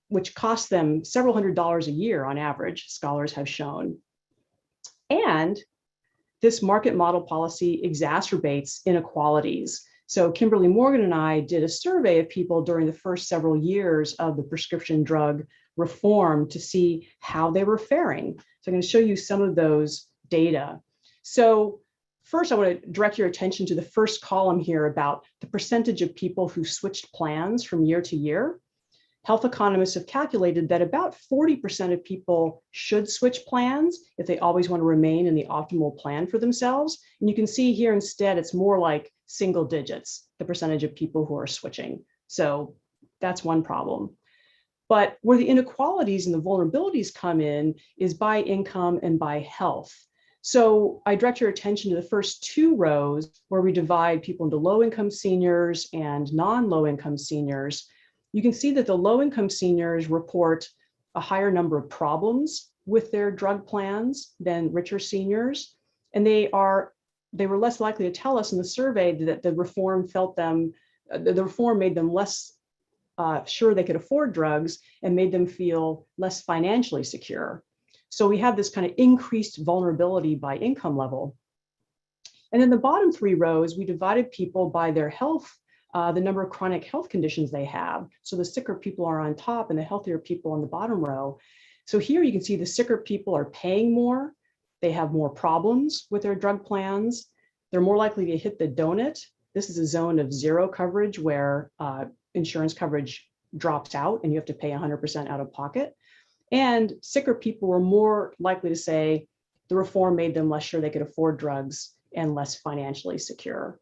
which costs them several $100s a year on average, scholars have shown. And this market model policy exacerbates inequalities. So Kimberly Morgan and I did a survey of people during the first several years of the prescription drug reform to see how they were faring. So I'm going to show you some of those data. So first, I want to direct your attention to the first column here about the percentage of people who switched plans from year to year. Health economists have calculated that about 40% of people should switch plans if they always want to remain in the optimal plan for themselves. And you can see here instead, it's more like single digits, the percentage of people who are switching. So that's one problem. But where the inequalities and the vulnerabilities come in is by income and by health. So I direct your attention to the first two rows where we divide people into low-income seniors and non-low-income seniors. You can see that the low-income seniors report a higher number of problems with their drug plans than richer seniors. And they were less likely to tell us in the survey that the reform made them less sure they could afford drugs and made them feel less financially secure. So we have this kind of increased vulnerability by income level. And in the bottom three rows, we divided people by their health, the number of chronic health conditions they have. So the sicker people are on top and the healthier people on the bottom row. So here you can see the sicker people are paying more. They have more problems with their drug plans. They're more likely to hit the donut. This is a zone of zero coverage where insurance coverage drops out and you have to pay 100% out of pocket. And sicker people were more likely to say the reform made them less sure they could afford drugs and less financially secure.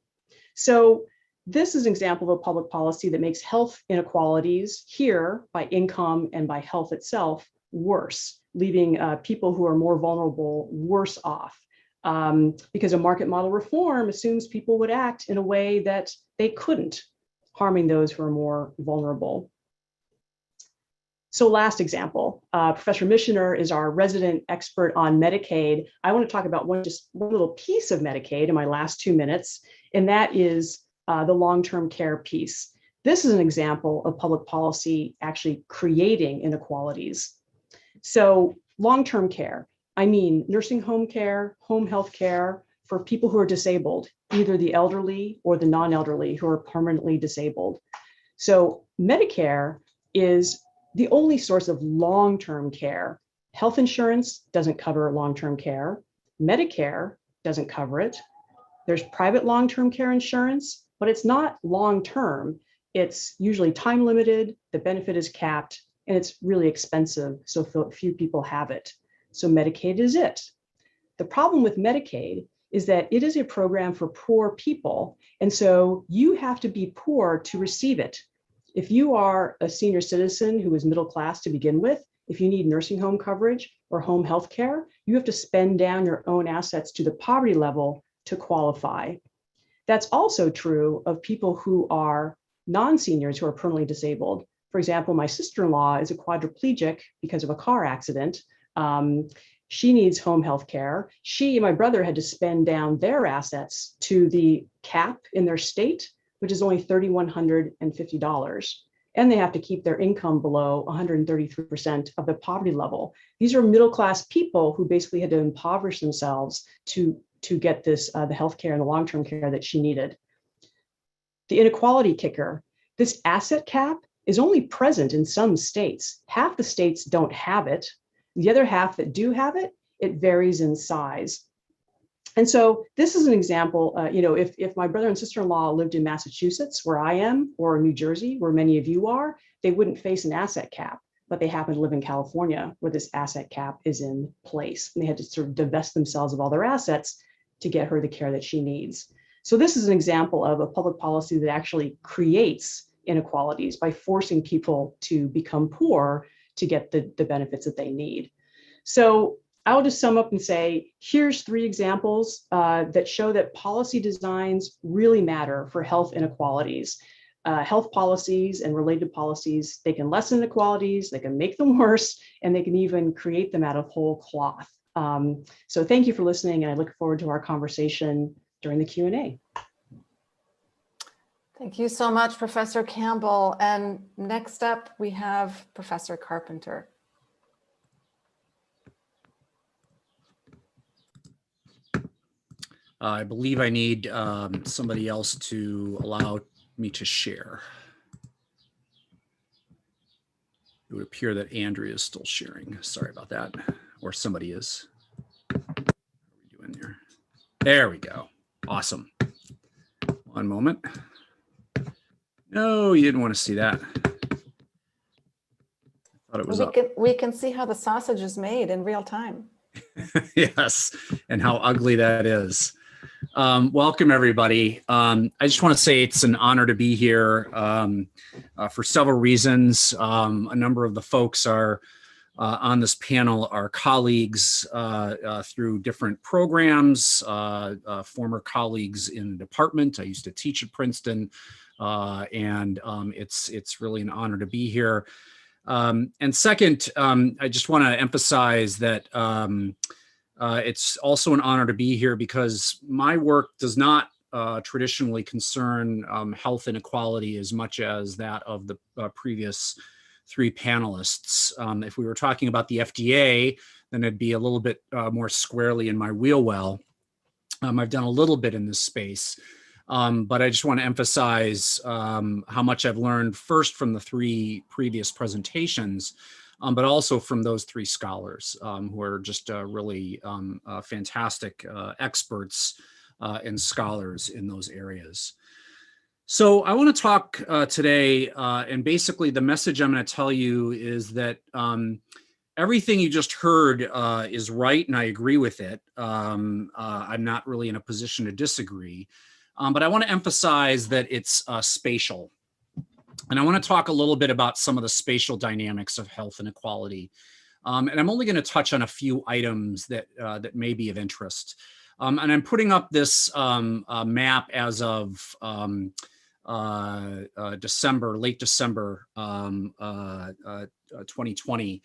So this is an example of a public policy that makes health inequalities here by income and by health itself worse, leaving people who are more vulnerable worse off. Because a market model reform assumes people would act in a way that they couldn't, harming those who are more vulnerable. So last example, Professor Missioner is our resident expert on Medicaid. I want to talk about just one little piece of Medicaid in my last 2 minutes, and that is the long-term care piece. This is an example of public policy actually creating inequalities. So long-term care, I mean nursing home care, home health care for people who are disabled, either the elderly or the non-elderly who are permanently disabled. So Medicare is the only source of long-term care. Health insurance doesn't cover long-term care. Medicare doesn't cover it. There's private long-term care insurance, but it's not long-term. It's usually time limited, the benefit is capped, and it's really expensive, so few people have it. So Medicaid is it. The problem with Medicaid is that it is a program for poor people, and so you have to be poor to receive it. If you are a senior citizen who is middle class to begin with, if you need nursing home coverage or home health care, you have to spend down your own assets to the poverty level to qualify. That's also true of people who are non-seniors who are permanently disabled. For example, my sister-in-law is a quadriplegic because of a car accident. She needs home health care. She and my brother had to spend down their assets to the cap in their state, which is only $3,150. And they have to keep their income below 133% of the poverty level. These are middle-class people who basically had to impoverish themselves to get this, the healthcare and the long-term care that she needed. The inequality kicker, this asset cap is only present in some states. Half the states don't have it. The other half that do have it, it varies in size. And so this is an example, if my brother and sister-in-law lived in Massachusetts, where I am, or New Jersey, where many of you are, they wouldn't face an asset cap, but they happen to live in California, where this asset cap is in place. And they had to sort of divest themselves of all their assets to get her the care that she needs. So this is an example of a public policy that actually creates inequalities by forcing people to become poor to get the benefits that they need. So I'll just sum up and say, here's 3 examples that show that policy designs really matter for health inequalities. Health policies and related policies, they can lessen inequalities, they can make them worse, and they can even create them out of whole cloth. So thank you for listening, and I look forward to our conversation during the Q&A. Thank you so much, Professor Campbell. And next up, we have Professor Carpenter. I believe I need somebody else to allow me to share. It would appear that Andrea is still sharing. Sorry about that. Or somebody is. What are we doing there? There we go. Awesome. One moment. No, you didn't want to see that. I thought it was up. We can see how the sausage is made in real time. Yes, and how ugly that is. Welcome, everybody. I just want to say it's an honor to be here for several reasons. A number of the folks are on this panel are colleagues through different programs, former colleagues in the department. I used to teach at Princeton, and it's really an honor to be here. And second, I just want to emphasize that it's also an honor to be here because my work does not traditionally concern health inequality as much as that of the previous three panelists. If we were talking about the FDA, then it'd be a little bit more squarely in my wheel well. I've done a little bit in this space, but I just want to emphasize how much I've learned first from the three previous presentations, but also from those three scholars who are just really fantastic experts and scholars in those areas. So I want to talk today, and basically the message I'm going to tell you is that everything you just heard is right, and I agree with it. I'm not really in a position to disagree, but I want to emphasize that it's spatial. And I want to talk a little bit about some of the spatial dynamics of health inequality. And I'm only going to touch on a few items that, that may be of interest. And I'm putting up this map as of December, late December 2020,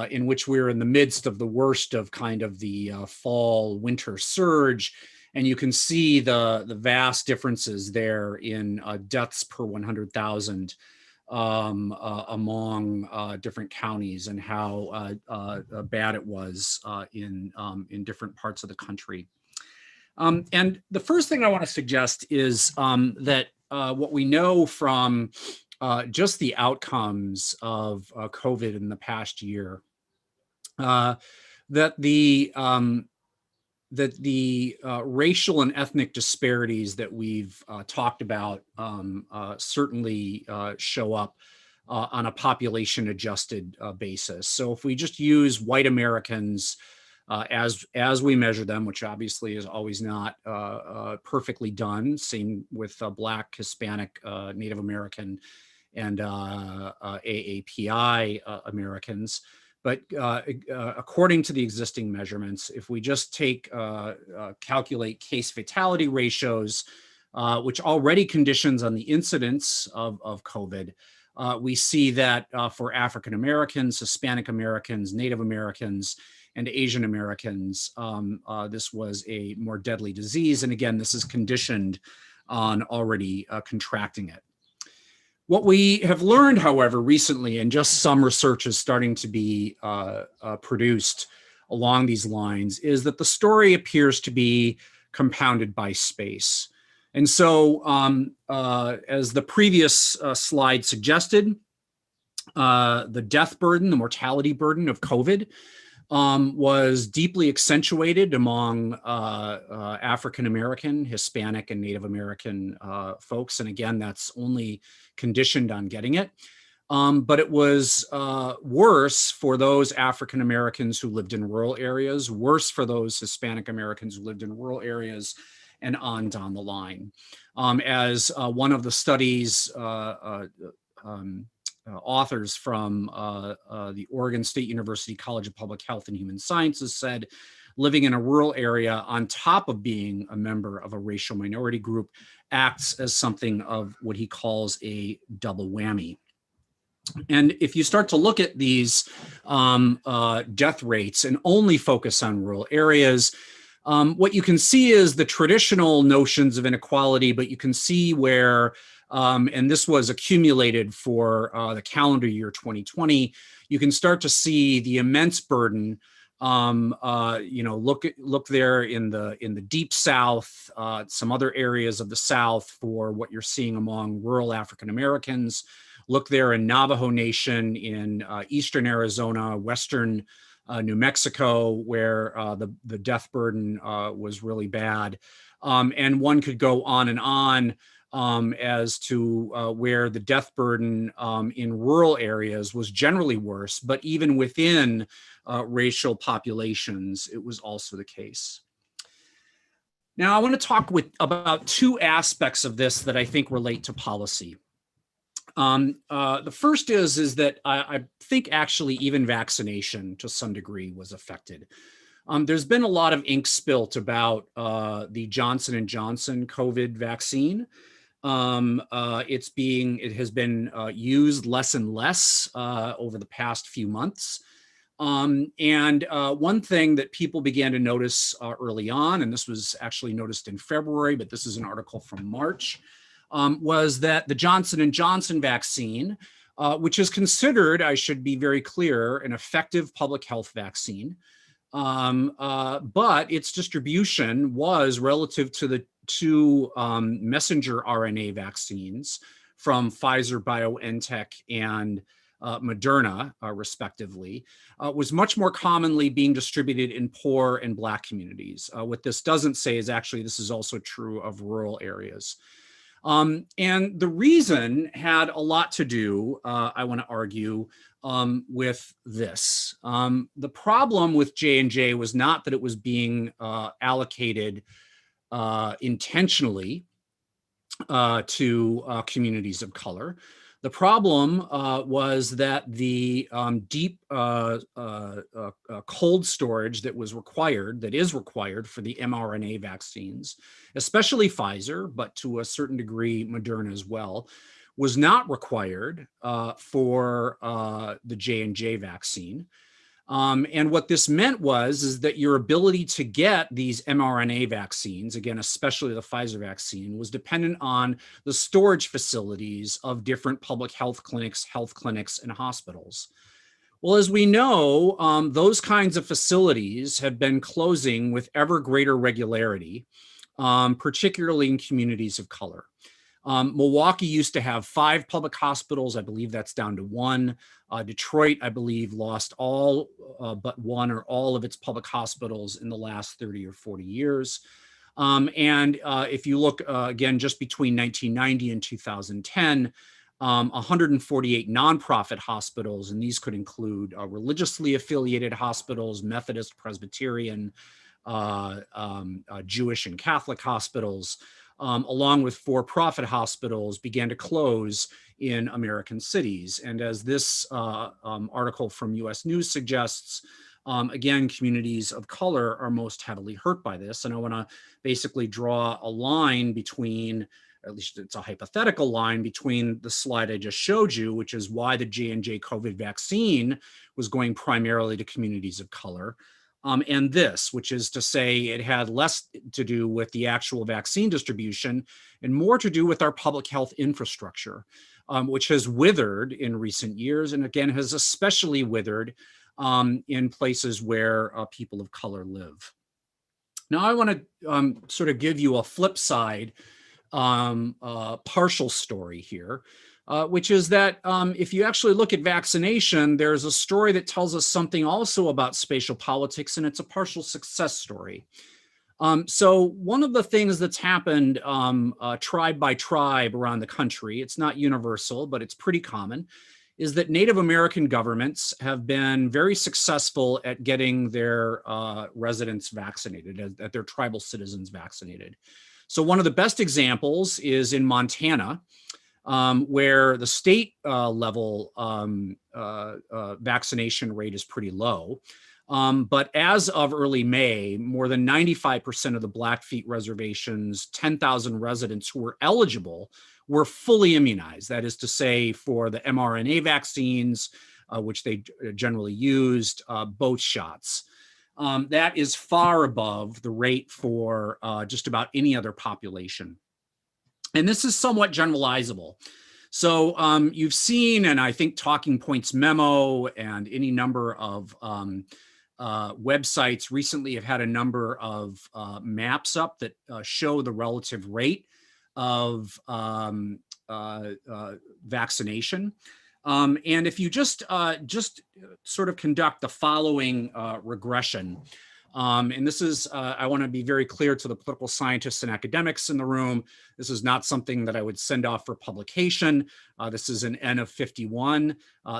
in which we're in the midst of the worst of kind of the fall winter surge. And you can see the vast differences there in deaths per 100,000 among different counties and how bad it was in different parts of the country. And the first thing I want to suggest is that what we know from just the outcomes of COVID in the past year, that the racial and ethnic disparities that we've talked about certainly show up on a population adjusted basis. So if we just use white Americans as we measure them, which obviously is always not perfectly done, same with Black, Hispanic, Native American, and AAPI Americans. But according to the existing measurements, if we just calculate case fatality ratios, which already conditions on the incidence of COVID, we see that for African Americans, Hispanic Americans, Native Americans, and Asian Americans, this was a more deadly disease. And again, this is conditioned on already contracting it. What we have learned, however, recently, and just some research is starting to be produced along these lines, is that the story appears to be compounded by space. And so, as the previous slide suggested, the death burden, the mortality burden of COVID was deeply accentuated among African American, Hispanic, and Native American folks. And again, that's only conditioned on getting it. But it was worse for those African Americans who lived in rural areas, worse for those Hispanic Americans who lived in rural areas, and on down the line. As one of the studies authors from the Oregon State University College of Public Health and Human Sciences said, living in a rural area on top of being a member of a racial minority group acts as something of what he calls a double whammy. And if you start to look at these death rates and only focus on rural areas, what you can see is the traditional notions of inequality, but you can see where and this was accumulated for the calendar year 2020. You can start to see the immense burden. Look there in the deep South, some other areas of the South for what you're seeing among rural African Americans. Look there in Navajo Nation in eastern Arizona, western New Mexico, where the death burden was really bad. And one could go on and on as to where the death burden in rural areas was generally worse, but even within racial populations, it was also the case. Now, I want to talk about two aspects of this that I think relate to policy. The first is that I think actually even vaccination to some degree was affected. There's been a lot of ink spilt about the Johnson & Johnson COVID vaccine. It has been used less and less over the past few months. And one thing that people began to notice early on, and this was actually noticed in February, but this is an article from March, was that the Johnson & Johnson vaccine, which is considered, I should be very clear, an effective public health vaccine, but its distribution was relative to the two messenger RNA vaccines from Pfizer, BioNTech, and Moderna, respectively, was much more commonly being distributed in poor and Black communities. What this doesn't say is actually this is also true of rural areas. And the reason had a lot to do, I want to argue, with this. The problem with J&J was not that it was being allocated intentionally to communities of color. The problem was that the deep cold storage that is required for the mRNA vaccines, especially Pfizer, but to a certain degree Moderna as well, was not required for the J&J vaccine. And what this meant is that your ability to get these mRNA vaccines, again, especially the Pfizer vaccine, was dependent on the storage facilities of different public health clinics, and hospitals. Well, as we know, those kinds of facilities have been closing with ever greater regularity, particularly in communities of color. Milwaukee used to have 5 public hospitals. I believe that's down to 1. Detroit, I believe, lost all but 1 or all of its public hospitals in the last 30 or 40 years. And if you look again, just between 1990 and 2010, 148 nonprofit hospitals, and these could include religiously affiliated hospitals, Methodist, Presbyterian, Jewish and Catholic hospitals, along with for-profit hospitals, began to close in American cities. And as this article from US News suggests, again, communities of color are most heavily hurt by this. And I want to basically draw a line between, at least it's a hypothetical line, between the slide I just showed you, which is why the J&J COVID vaccine was going primarily to communities of color, and this, which is to say it had less to do with the actual vaccine distribution and more to do with our public health infrastructure, which has withered in recent years, and again, has especially withered in places where people of color live. Now, I want to sort of give you a flip side partial story here, which is that if you actually look at vaccination, there's a story that tells us something also about spatial politics, and it's a partial success story. So one of the things that's happened tribe by tribe around the country, it's not universal, but it's pretty common, is that Native American governments have been very successful at getting their residents vaccinated, at their tribal citizens vaccinated. So one of the best examples is in Montana, where the state level vaccination rate is pretty low. But as of early May, more than 95% of the Blackfeet reservation's 10,000 residents who were eligible were fully immunized. That is to say, for the mRNA vaccines, which they generally used, both shots. That is far above the rate for just about any other population. And this is somewhat generalizable. So you've seen, and I think Talking Points Memo and any number of websites recently have had a number of maps up that show the relative rate of vaccination. And if you just sort of conduct the following regression, And this is, I want to be very clear to the political scientists and academics in the room. This is not something that I would send off for publication. This is an N of 51.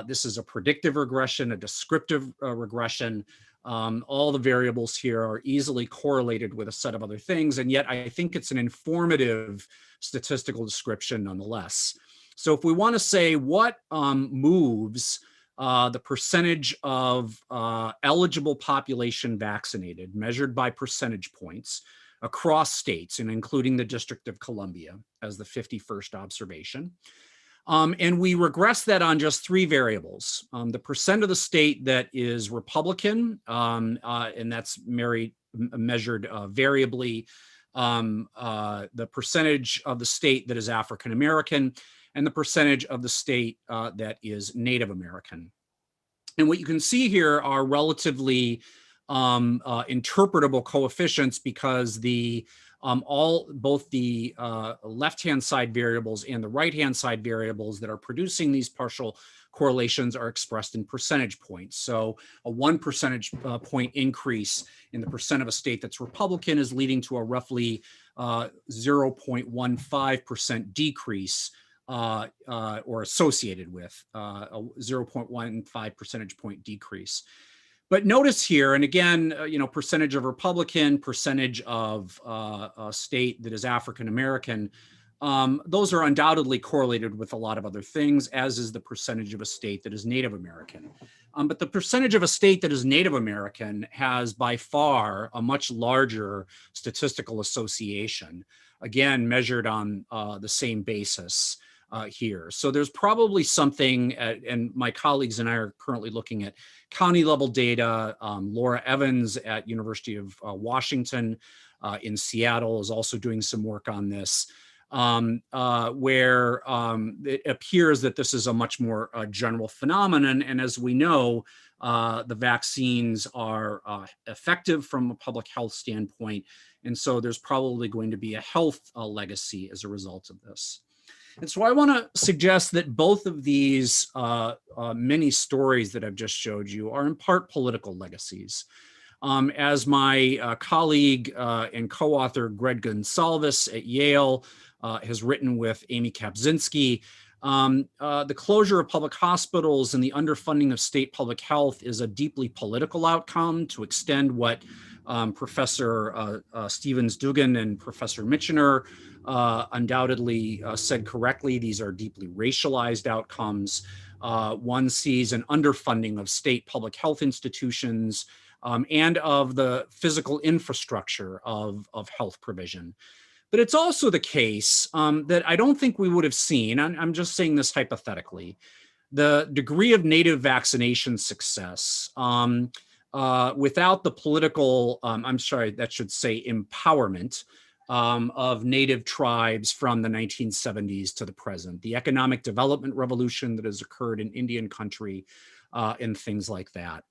This is a predictive regression, a descriptive regression. All the variables here are easily correlated with a set of other things, and yet I think it's an informative statistical description nonetheless. So if we want to say what moves the percentage of eligible population vaccinated, measured by percentage points across states, and including the District of Columbia as the 51st observation. And we regress that on just 3 variables. The percent of the state that is Republican, and that's measured variably, the percentage of the state that is African American, and the percentage of the state that is Native American. And what you can see here are relatively interpretable coefficients, because the both the left-hand side variables and the right-hand side variables that are producing these partial correlations are expressed in percentage points. So a 1 percentage point increase in the percent of a state that's Republican is leading to a roughly 0.15% decrease or associated with a 0.15 percentage point decrease. But notice here, and again, percentage of Republican, percentage of a state that is African American, those are undoubtedly correlated with a lot of other things, as is the percentage of a state that is Native American. But the percentage of a state that is Native American has by far a much larger statistical association, again, measured on the same basis here. So there's probably something, and my colleagues and I are currently looking at county level data. Laura Evans at University of Washington in Seattle is also doing some work on this, where it appears that this is a much more general phenomenon. And as we know, the vaccines are effective from a public health standpoint. And so there's probably going to be a health legacy as a result of this. And so I want to suggest that both of these many stories that I've just showed you are in part political legacies. As my colleague and co-author Greg Gonsalves at Yale has written with Amy Kapczynski, the closure of public hospitals and the underfunding of state public health is a deeply political outcome. To extend what Professor Stevens-Dugan and Professor Michener undoubtedly said correctly, these are deeply racialized outcomes. One sees an underfunding of state public health institutions and of the physical infrastructure of health provision. But it's also the case that I don't think we would have seen, I'm just saying this hypothetically, the degree of Native vaccination success without the political, I'm sorry, that should say empowerment of Native tribes from the 1970s to the present, the economic development revolution that has occurred in Indian country and things like that.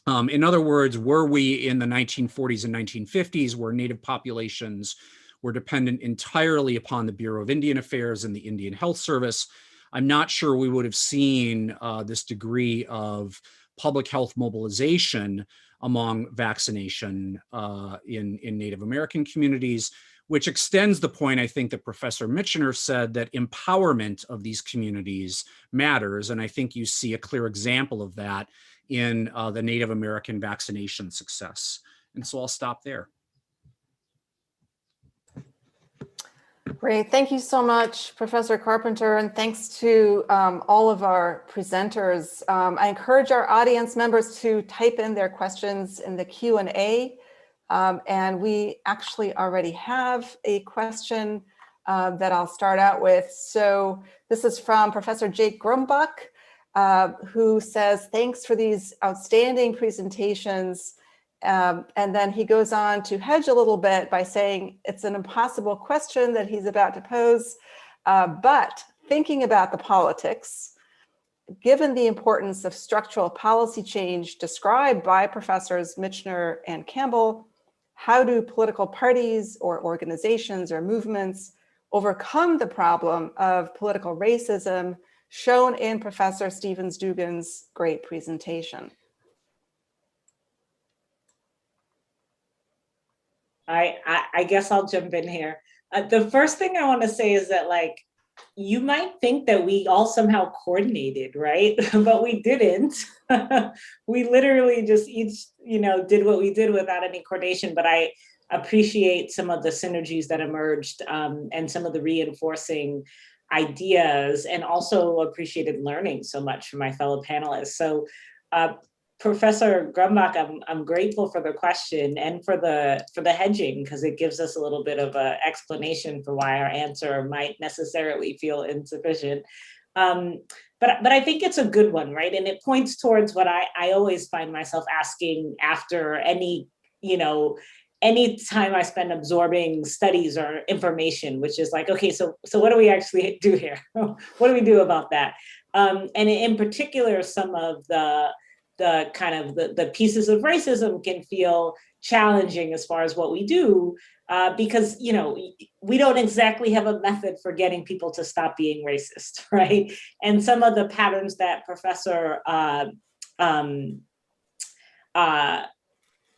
In other words, were we in the 1940s and 1950s where Native populations were dependent entirely upon the Bureau of Indian Affairs and the Indian Health Service, I'm not sure we would have seen this degree of public health mobilization among vaccination in Native American communities, which extends the point, I think, that Professor Michener said, that empowerment of these communities matters. And I think you see a clear example of that in the Native American vaccination success. And so I'll stop there. Great. Thank you so much, Professor Carpenter, and thanks to all of our presenters. I encourage our audience members to type in their questions in the Q&A, and we actually already have a question that I'll start out with. So this is from Professor Jake Grumbach, who says, thanks for these outstanding presentations. And then he goes on to hedge a little bit by saying it's an impossible question that he's about to pose, but thinking about the politics, given the importance of structural policy change described by Professors Michener and Campbell, how do political parties or organizations or movements overcome the problem of political racism shown in Professor Stevens-Dugan's great presentation? I guess I'll jump in here. The first thing I want to say is that, like, you might think that we all somehow coordinated, right? But we didn't. We literally just each, did what we did without any coordination. But I appreciate some of the synergies that emerged, and some of the reinforcing ideas, and also appreciated learning so much from my fellow panelists. So Professor Grumbach, I'm grateful for the question and for the hedging, because it gives us a little bit of an explanation for why our answer might necessarily feel insufficient. But I think it's a good one, right? And it points towards what I always find myself asking after any time I spend absorbing studies or information, which is like, okay, so what do we actually do here? What do we do about that? And in particular, some of the kind of the pieces of racism can feel challenging as far as what we do, because we don't exactly have a method for getting people to stop being racist, right? And some of the patterns that Professor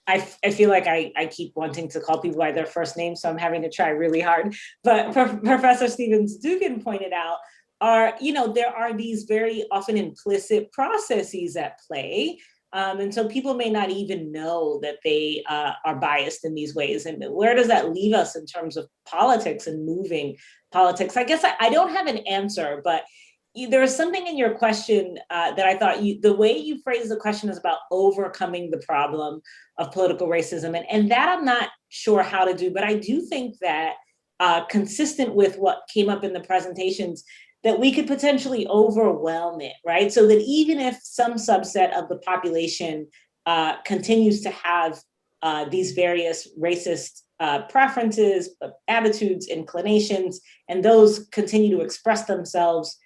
I feel like I keep wanting to call people by their first name, so I'm having to try really hard. But Professor Stevens-Dugan pointed out there are these very often implicit processes at play. And so people may not even know that they are biased in these ways. And where does that leave us in terms of politics and moving politics? I guess I don't have an answer, but there was something in your question that I thought the way you phrased the question is about overcoming the problem of political racism. And that I'm not sure how to do, but I do think that consistent with what came up in the presentations, that we could potentially overwhelm it, right? So that even if some subset of the population continues to have these various racist preferences, attitudes, inclinations, and those continue to express themselves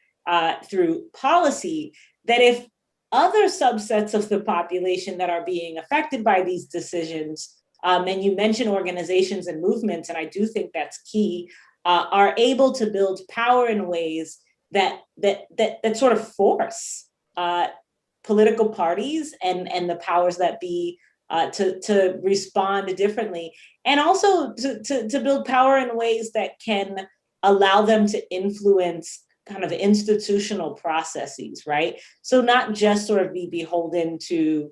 through policy, that if other subsets of the population that are being affected by these decisions, and you mentioned organizations and movements, and I do think that's key, are able to build power in ways that sort of force political parties and the powers that be to respond differently, and also to build power in ways that can allow them to influence kind of institutional processes, right? So not just sort of be beholden to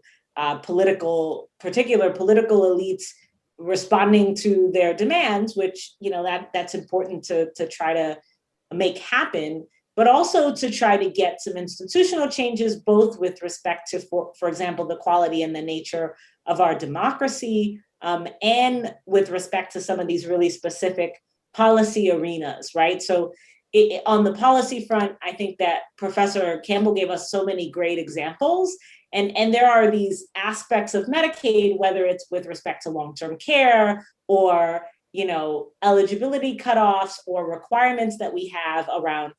particular political elites responding to their demands, which that's important to try to make happen, but also to try to get some institutional changes, both with respect to, for example, the quality and the nature of our democracy, and with respect to some of these really specific policy arenas, right? So on the policy front, I think that Professor Campbell gave us so many great examples. And there are these aspects of Medicaid, whether it's with respect to long-term care or eligibility cutoffs or requirements that we have around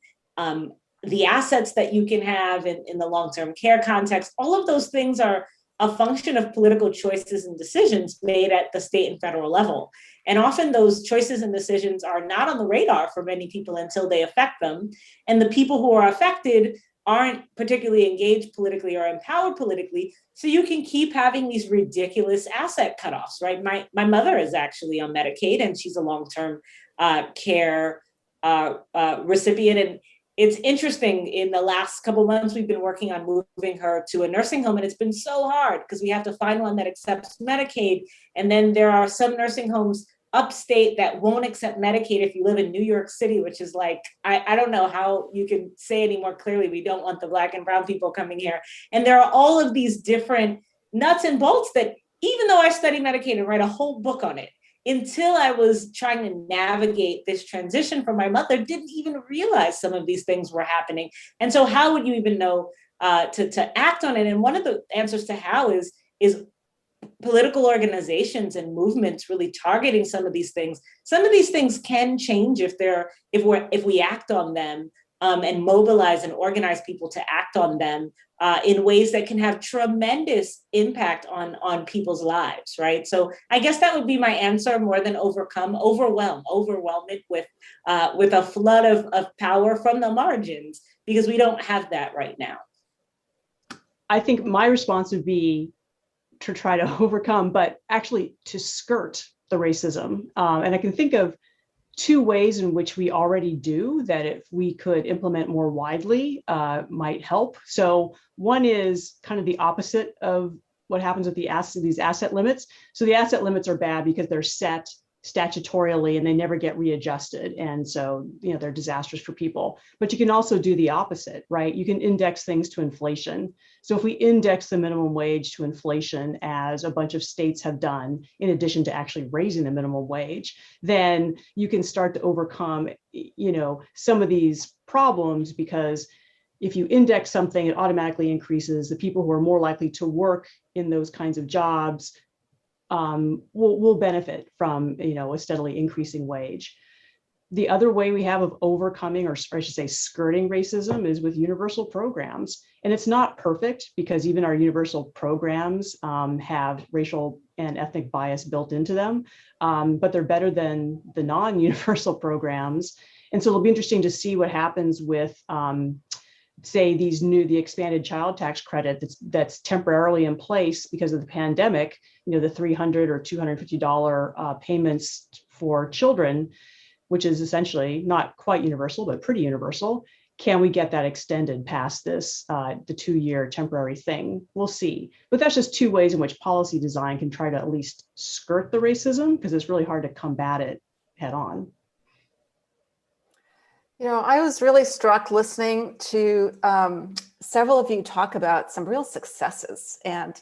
the assets that you can have in the long-term care context. All of those things are a function of political choices and decisions made at the state and federal level. And often those choices and decisions are not on the radar for many people until they affect them. And the people who are affected aren't particularly engaged politically or empowered politically. So you can keep having these ridiculous asset cutoffs, right? My mother is actually on Medicaid, and she's a long-term care recipient. And it's interesting, in the last couple of months, we've been working on moving her to a nursing home, and it's been so hard because we have to find one that accepts Medicaid. And then there are some nursing homes upstate that won't accept Medicaid if you live in New York City, which is like, I don't know how you can say any more clearly, we don't want the Black and brown people coming here. And there are all of these different nuts and bolts that, even though I study Medicaid and write a whole book on it, until I was trying to navigate this transition for my mother, didn't even realize some of these things were happening. And so how would you even know to act on it? And one of the answers to how is political organizations and movements really targeting some of these things. Some of these things can change if we act on them, and mobilize and organize people to act on them in ways that can have tremendous impact on people's lives, right? So I guess that would be my answer, more than overwhelm it with a flood of power from the margins, because we don't have that right now. I think my response would be to try to overcome, but actually to skirt the racism. And I can think of two ways in which we already do that if we could implement more widely might help. So one is kind of the opposite of what happens with these asset limits. So the asset limits are bad because they're set statutorily and they never get readjusted. And so, they're disastrous for people. But you can also do the opposite, right? You can index things to inflation. So if we index the minimum wage to inflation, as a bunch of states have done, in addition to actually raising the minimum wage, then you can start to overcome, some of these problems, because if you index something, it automatically increases the people who are more likely to work in those kinds of jobs will benefit from a steadily increasing wage. The other way we have of overcoming, or I should say skirting racism, is with universal programs. And it's not perfect, because even our universal programs have racial and ethnic bias built into them, but they're better than the non-universal programs. And so it'll be interesting to see what happens with say the expanded child tax credit that's temporarily in place because of the pandemic, the $300 or $250 payments for children, which is essentially not quite universal, but pretty universal. Can we get that extended past this, the 2-year temporary thing? We'll see. But that's just two ways in which policy design can try to at least skirt the racism, because it's really hard to combat it head on. I was really struck listening to several of you talk about some real successes. And,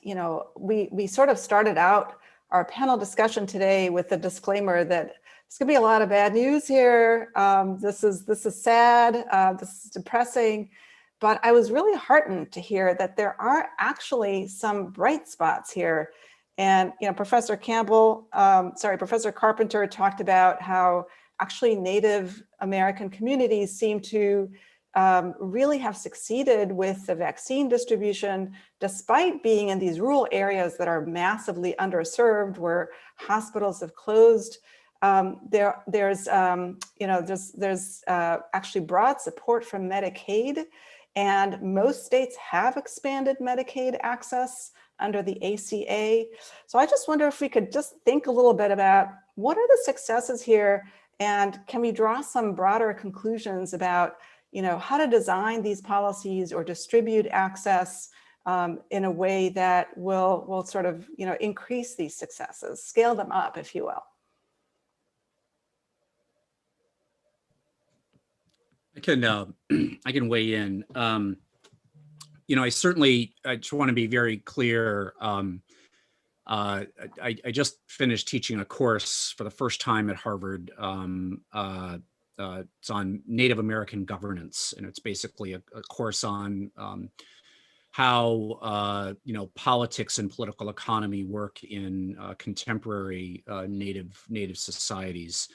we sort of started out our panel discussion today with the disclaimer that there's going to be a lot of bad news here. This is sad. This is depressing. But I was really heartened to hear that there are actually some bright spots here. And, Professor Carpenter talked about how actually Native American communities seem to really have succeeded with the vaccine distribution, despite being in these rural areas that are massively underserved, where hospitals have closed. There's actually broad support from Medicaid, and most states have expanded Medicaid access under the ACA. So I just wonder if we could just think a little bit about what are the successes here, and can we draw some broader conclusions about, how to design these policies or distribute access in a way that will sort of, increase these successes, scale them up, if you will. I can weigh in. I just want to be very clear. I just finished teaching a course for the first time at Harvard. It's on Native American governance, and it's basically a course on how politics and political economy work in contemporary Native societies.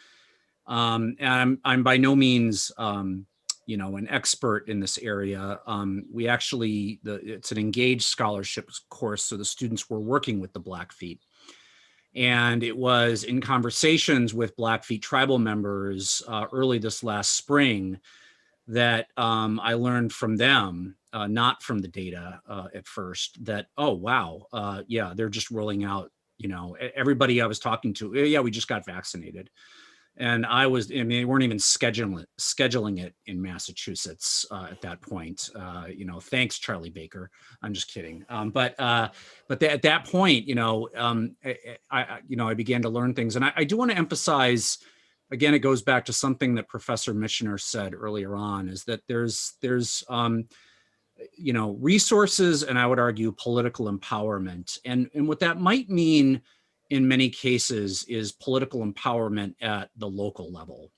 And I'm by no means an expert in this area. We actually, it's an engaged scholarship course, so the students were working with the Blackfeet. And it was in conversations with Blackfeet tribal members early this last spring that I learned from them, not from the data at first, that, oh, wow, yeah, they're just rolling out, everybody I was talking to, yeah, we just got vaccinated. And they weren't even scheduling it in Massachusetts at that point. Thanks, Charlie Baker. I'm just kidding. But at that point, I began to learn things, and I do want to emphasize. Again, it goes back to something that Professor Michener said earlier on: is that there's resources, and I would argue political empowerment, and what that might mean in many cases is political empowerment at the local level.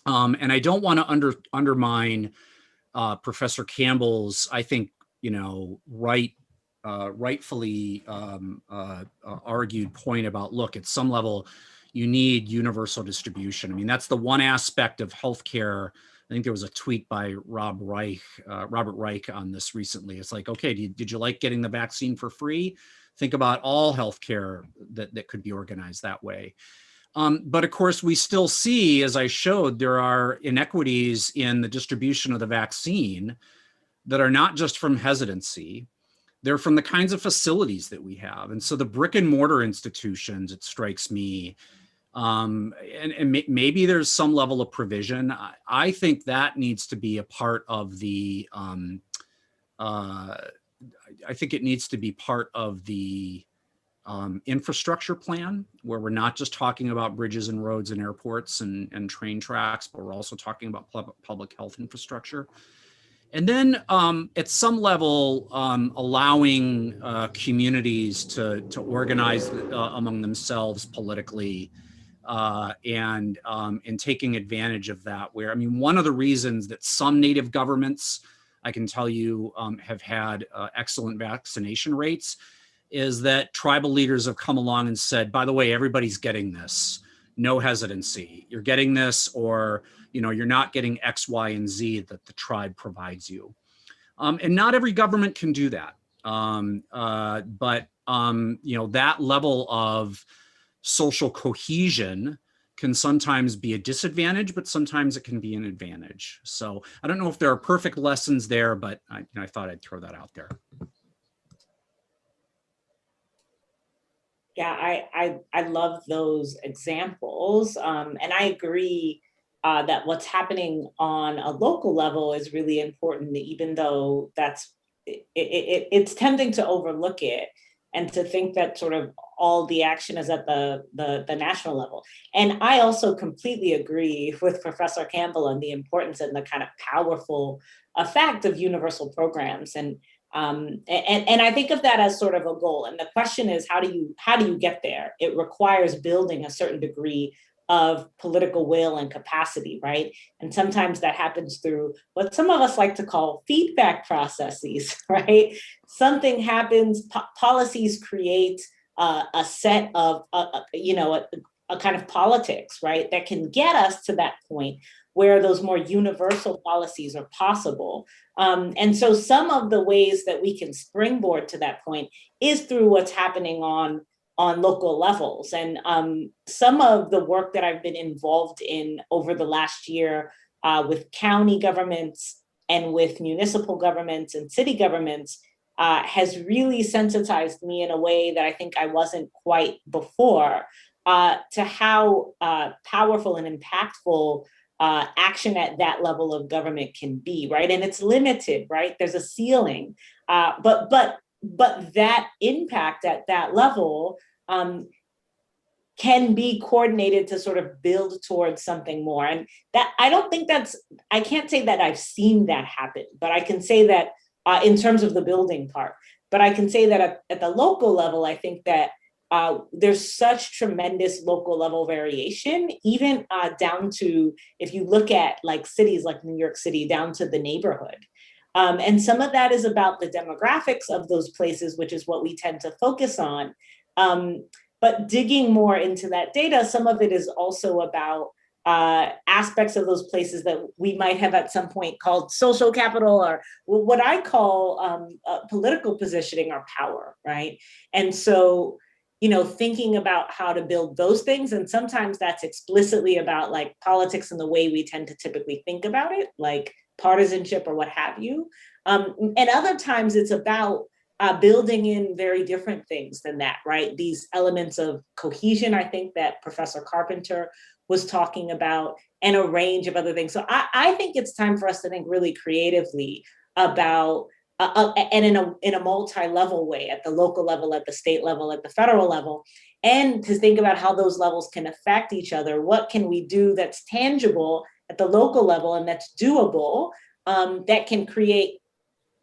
And I don't want to undermine Professor Campbell's, I think, rightfully argued point about, look, at some level, you need universal distribution. I mean, that's the one aspect of healthcare. I think there was a tweet by Robert Reich on this recently. It's like, okay, did you like getting the vaccine for free? Think about all healthcare that could be organized that way. But of course, we still see, as I showed, there are inequities in the distribution of the vaccine that are not just from hesitancy, They're from the kinds of facilities that we have. And so the brick and mortar institutions, it strikes me, maybe there's some level of provision. I think that needs to be a part of the, I think it needs to be part of the infrastructure plan, where we're not just talking about bridges and roads and airports and train tracks, but we're also talking about public health infrastructure. And then at some level, allowing communities to organize among themselves politically, and taking advantage of that. Where, I mean, one of the reasons that some Native governments, I can tell you, have had excellent vaccination rates is that tribal leaders have come along and said, by the way, everybody's getting this. No hesitancy. You're getting this, or you're not getting X, Y, and Z that the tribe provides you. And not every government can do that. But that level of social cohesion can sometimes be a disadvantage, but sometimes it can be an advantage. So I don't know if there are perfect lessons there, but I thought I'd throw that out there. Yeah, I love those examples. And I agree that what's happening on a local level is really important, even though it's tempting to overlook it and to think that sort of all the action is at the national level. And I also completely agree with Professor Campbell on the importance and the kind of powerful effect of universal programs. And I think of that as sort of a goal. And the question is, how do you get there? It requires building a certain degree of political will and capacity, right? And sometimes that happens through what some of us like to call feedback processes, right? Something happens, policies create a set of, a kind of politics, right? That can get us to that point where those more universal policies are possible. And so some of the ways that we can springboard to that point is through what's happening on local levels. And some of the work that I've been involved in over the last year with county governments and with municipal governments and city governments has really sensitized me in a way that I think I wasn't quite before to how powerful and impactful action at that level of government can be, right? And it's limited, right? There's a ceiling, but that impact at that level can be coordinated to sort of build towards something more. And that, I can't say that I've seen that happen, but I can say that in terms of the building part, but I can say that at the local level, I think that there's such tremendous local level variation, even down to, if you look at like cities like New York City, down to the neighborhood. And some of that is about the demographics of those places, which is what we tend to focus on. But digging more into that data, some of it is also about aspects of those places that we might have at some point called social capital, or what I call political positioning or power, right? And so, thinking about how to build those things. And sometimes that's explicitly about like politics and the way we tend to typically think about it, like partisanship or what have you. And other times it's about building in very different things than that, right? These elements of cohesion, I think that Professor Carpenter was talking about, and a range of other things. So I think it's time for us to think really creatively about and in a multi-level way, at the local level, at the state level, at the federal level, and to think about how those levels can affect each other. What can we do that's tangible at the local level and that's doable, that can create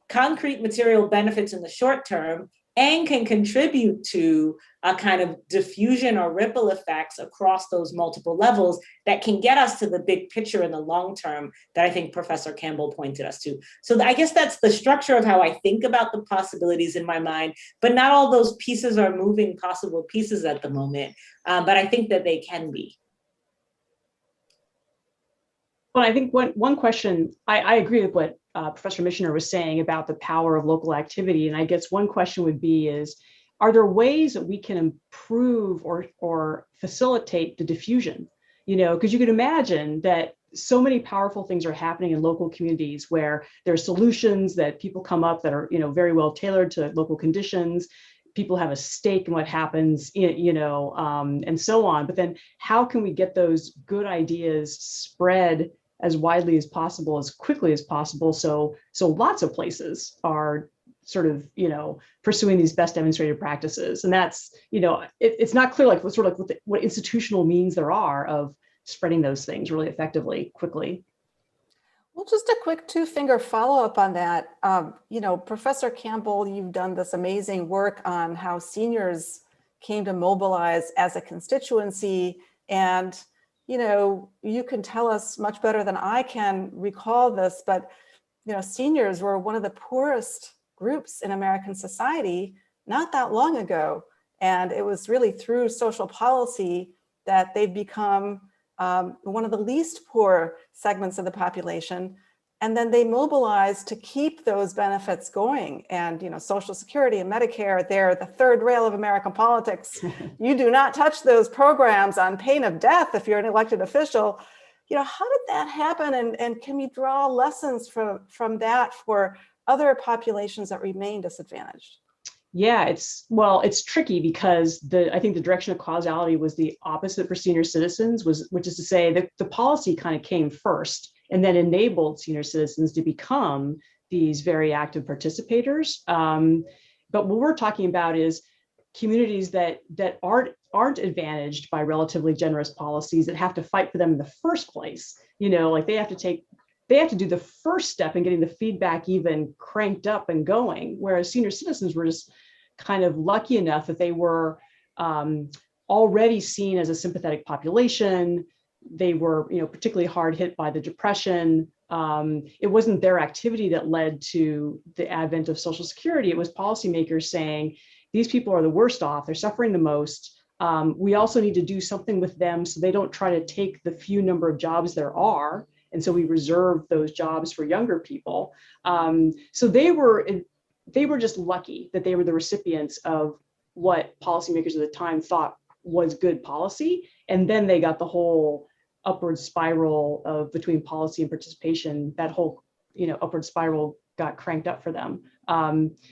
concrete material benefits in the short term and can contribute to a kind of diffusion or ripple effects across those multiple levels that can get us to the big picture in the long term that I think Professor Campbell pointed us to. So I guess that's the structure of how I think about the possibilities in my mind, but not all those pieces are moving possible pieces at the moment, but I think that they can be. Well, I think one question, I agree with what Professor Michener was saying about the power of local activity. And I guess one question would be is, are there ways that we can improve or facilitate the diffusion? Because you could imagine that so many powerful things are happening in local communities where there are solutions that people come up that are, very well tailored to local conditions. People have a stake in what happens, and so on. But then how can we get those good ideas spread as widely as possible, as quickly as possible, so lots of places are sort of, pursuing these best demonstrated practices? And that's, it's not clear like what institutional means there are of spreading those things really effectively, quickly. Well, just a quick two-finger follow-up on that. Professor Campbell, you've done this amazing work on how seniors came to mobilize as a constituency. And, you can tell us much better than I can recall this, but, seniors were one of the poorest groups in American society not that long ago. And it was really through social policy that they've become one of the least poor segments of the population. And then they mobilized to keep those benefits going. And, Social Security and Medicare, they're the third rail of American politics. You do not touch those programs on pain of death if you're an elected official. How did that happen? And can we draw lessons from that for other populations that remain disadvantaged? Yeah, it's tricky because I think the direction of causality was the opposite for senior citizens, which is to say that the policy kind of came first and then enabled senior citizens to become these very active participators. But what we're talking about is communities that aren't advantaged by relatively generous policies, that have to fight for them in the first place. Like they have to do the first step in getting the feedback even cranked up and going, whereas senior citizens were just kind of lucky enough that they were already seen as a sympathetic population. They were, particularly hard hit by the Depression. It wasn't their activity that led to the advent of Social Security. It was policymakers saying, these people are the worst off, they're suffering the most. We also need to do something with them so they don't try to take the few number of jobs there are. And so we reserve those jobs for younger people. So they were just lucky that they were the recipients of what policymakers at the time thought was good policy. And then they got the whole upward spiral of between policy and participation, that whole, upward spiral got cranked up for them.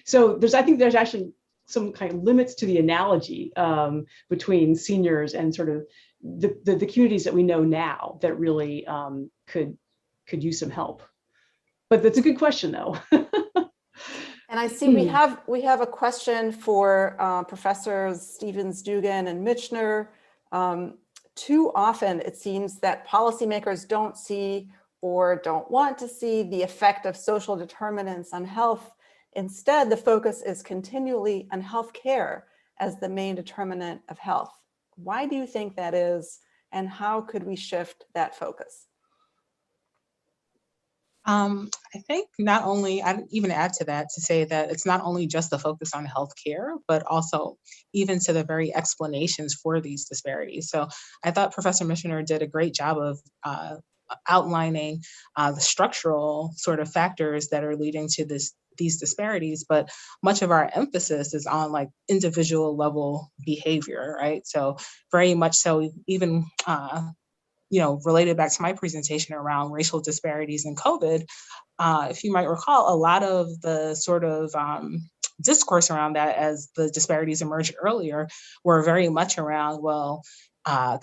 So I think there's actually some kind of limits to the analogy between seniors and sort of the communities that we know now that really could use some help. But that's a good question, though. And I see we have a question for Professors Stevens, Dugan, and Michener. Too often, it seems that policymakers don't see or don't want to see the effect of social determinants on health. Instead, the focus is continually on healthcare as the main determinant of health. Why do you think that is, and how could we shift that focus? I think not only, I'd even add to that to say that it's not only just the focus on healthcare, but also even to the very explanations for these disparities. So I thought Professor Michener did a great job of outlining the structural sort of factors that are leading to these disparities, but much of our emphasis is on like individual level behavior, right? So very much so, even related back to my presentation around racial disparities in COVID, if you might recall, a lot of the sort of discourse around that as the disparities emerged earlier were very much around,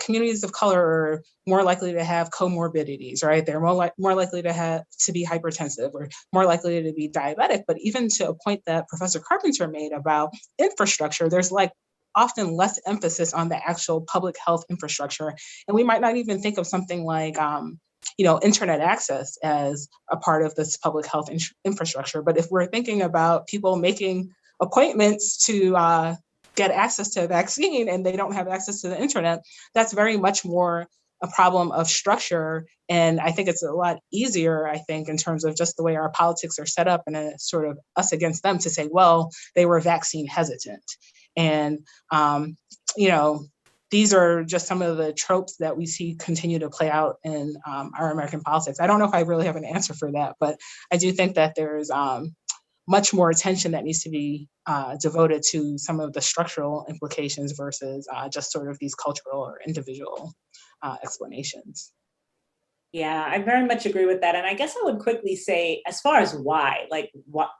communities of color are more likely to have comorbidities, right? They're more likely to be hypertensive or more likely to be diabetic. But even to a point that Professor Carpenter made about infrastructure, there's often less emphasis on the actual public health infrastructure. And we might not even think of something like, internet access as a part of this public health infrastructure. But if we're thinking about people making appointments to get access to a vaccine and they don't have access to the internet, that's very much more a problem of structure. And I think it's a lot easier, in terms of just the way our politics are set up and a sort of us against them to say, well, they were vaccine hesitant. And, these are just some of the tropes that we see continue to play out in our American politics. I don't know if I really have an answer for that, but I do think that there's much more attention that needs to be devoted to some of the structural implications versus just sort of these cultural or individual explanations. Yeah, I very much agree with that. And I guess I would quickly say, as far as why, like,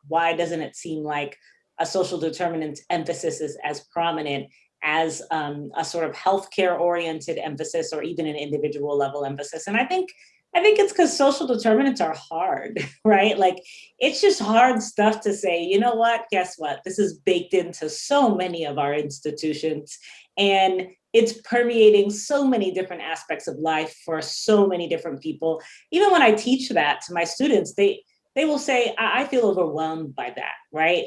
why doesn't it seem like a social determinant emphasis is as prominent as a sort of healthcare oriented emphasis or even an individual level emphasis? And I think it's because social determinants are hard, right? Like, it's just hard stuff to say, you know what, guess what? This is baked into so many of our institutions. And it's permeating so many different aspects of life for so many different people. Even when I teach that to my students, they will say, I feel overwhelmed by that, right?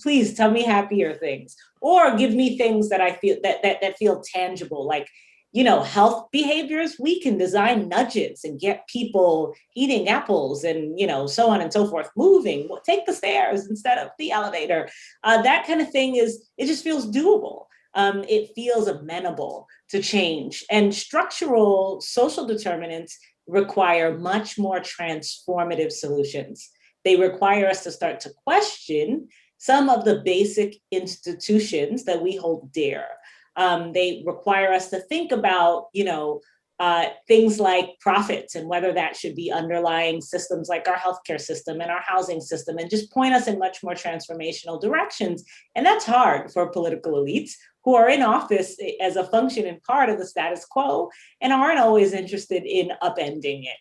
Please tell me happier things, or give me things that I feel that feel tangible, like, health behaviors. We can design nudges and get people eating apples and, so on and so forth, moving, take the stairs instead of the elevator. That kind of thing it just feels doable. It feels amenable to change. And structural social determinants require much more transformative solutions. They require us to start to question some of the basic institutions that we hold dear. They require us to think about, things like profits and whether that should be underlying systems like our healthcare system and our housing system, and just point us in much more transformational directions. And that's hard for political elites who are in office as a function and part of the status quo and aren't always interested in upending it.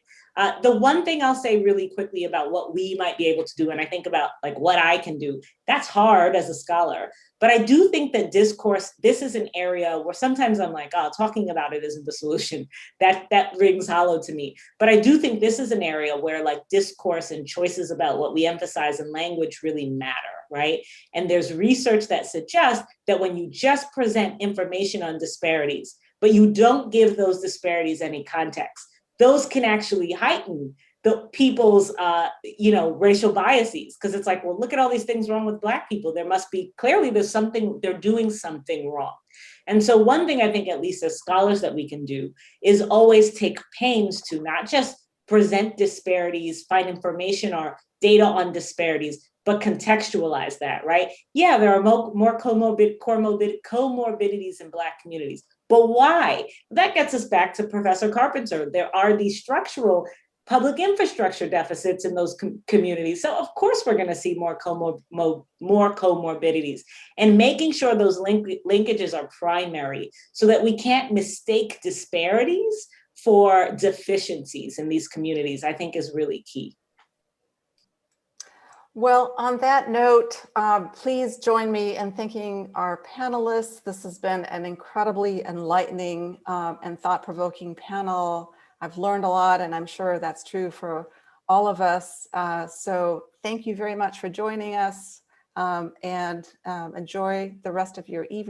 The one thing I'll say really quickly about what we might be able to do, and I think about like what I can do, that's hard as a scholar. But I do think that discourse, this is an area where sometimes I'm like, oh, talking about it isn't the solution. That rings hollow to me. But I do think this is an area where like discourse and choices about what we emphasize in language really matter, right? And there's research that suggests that when you just present information on disparities, but you don't give those disparities any context, those can actually heighten the people's, racial biases. Because it's like, well, look at all these things wrong with Black people. There must be, clearly there's something, they're doing something wrong. And so one thing I think, at least as scholars, that we can do is always take pains to not just present disparities, find information or data on disparities, but contextualize that, right? Yeah, there are more comorbidities in Black communities. But why? That gets us back to Professor Carpenter. There are these structural public infrastructure deficits in those communities. So of course we're going to see more comorbidities, and making sure those linkages are primary so that we can't mistake disparities for deficiencies in these communities, I think is really key. Well, on that note, please join me in thanking our panelists. This has been an incredibly enlightening and thought-provoking panel. I've learned a lot, and I'm sure that's true for all of us. So thank you very much for joining us, and enjoy the rest of your evening.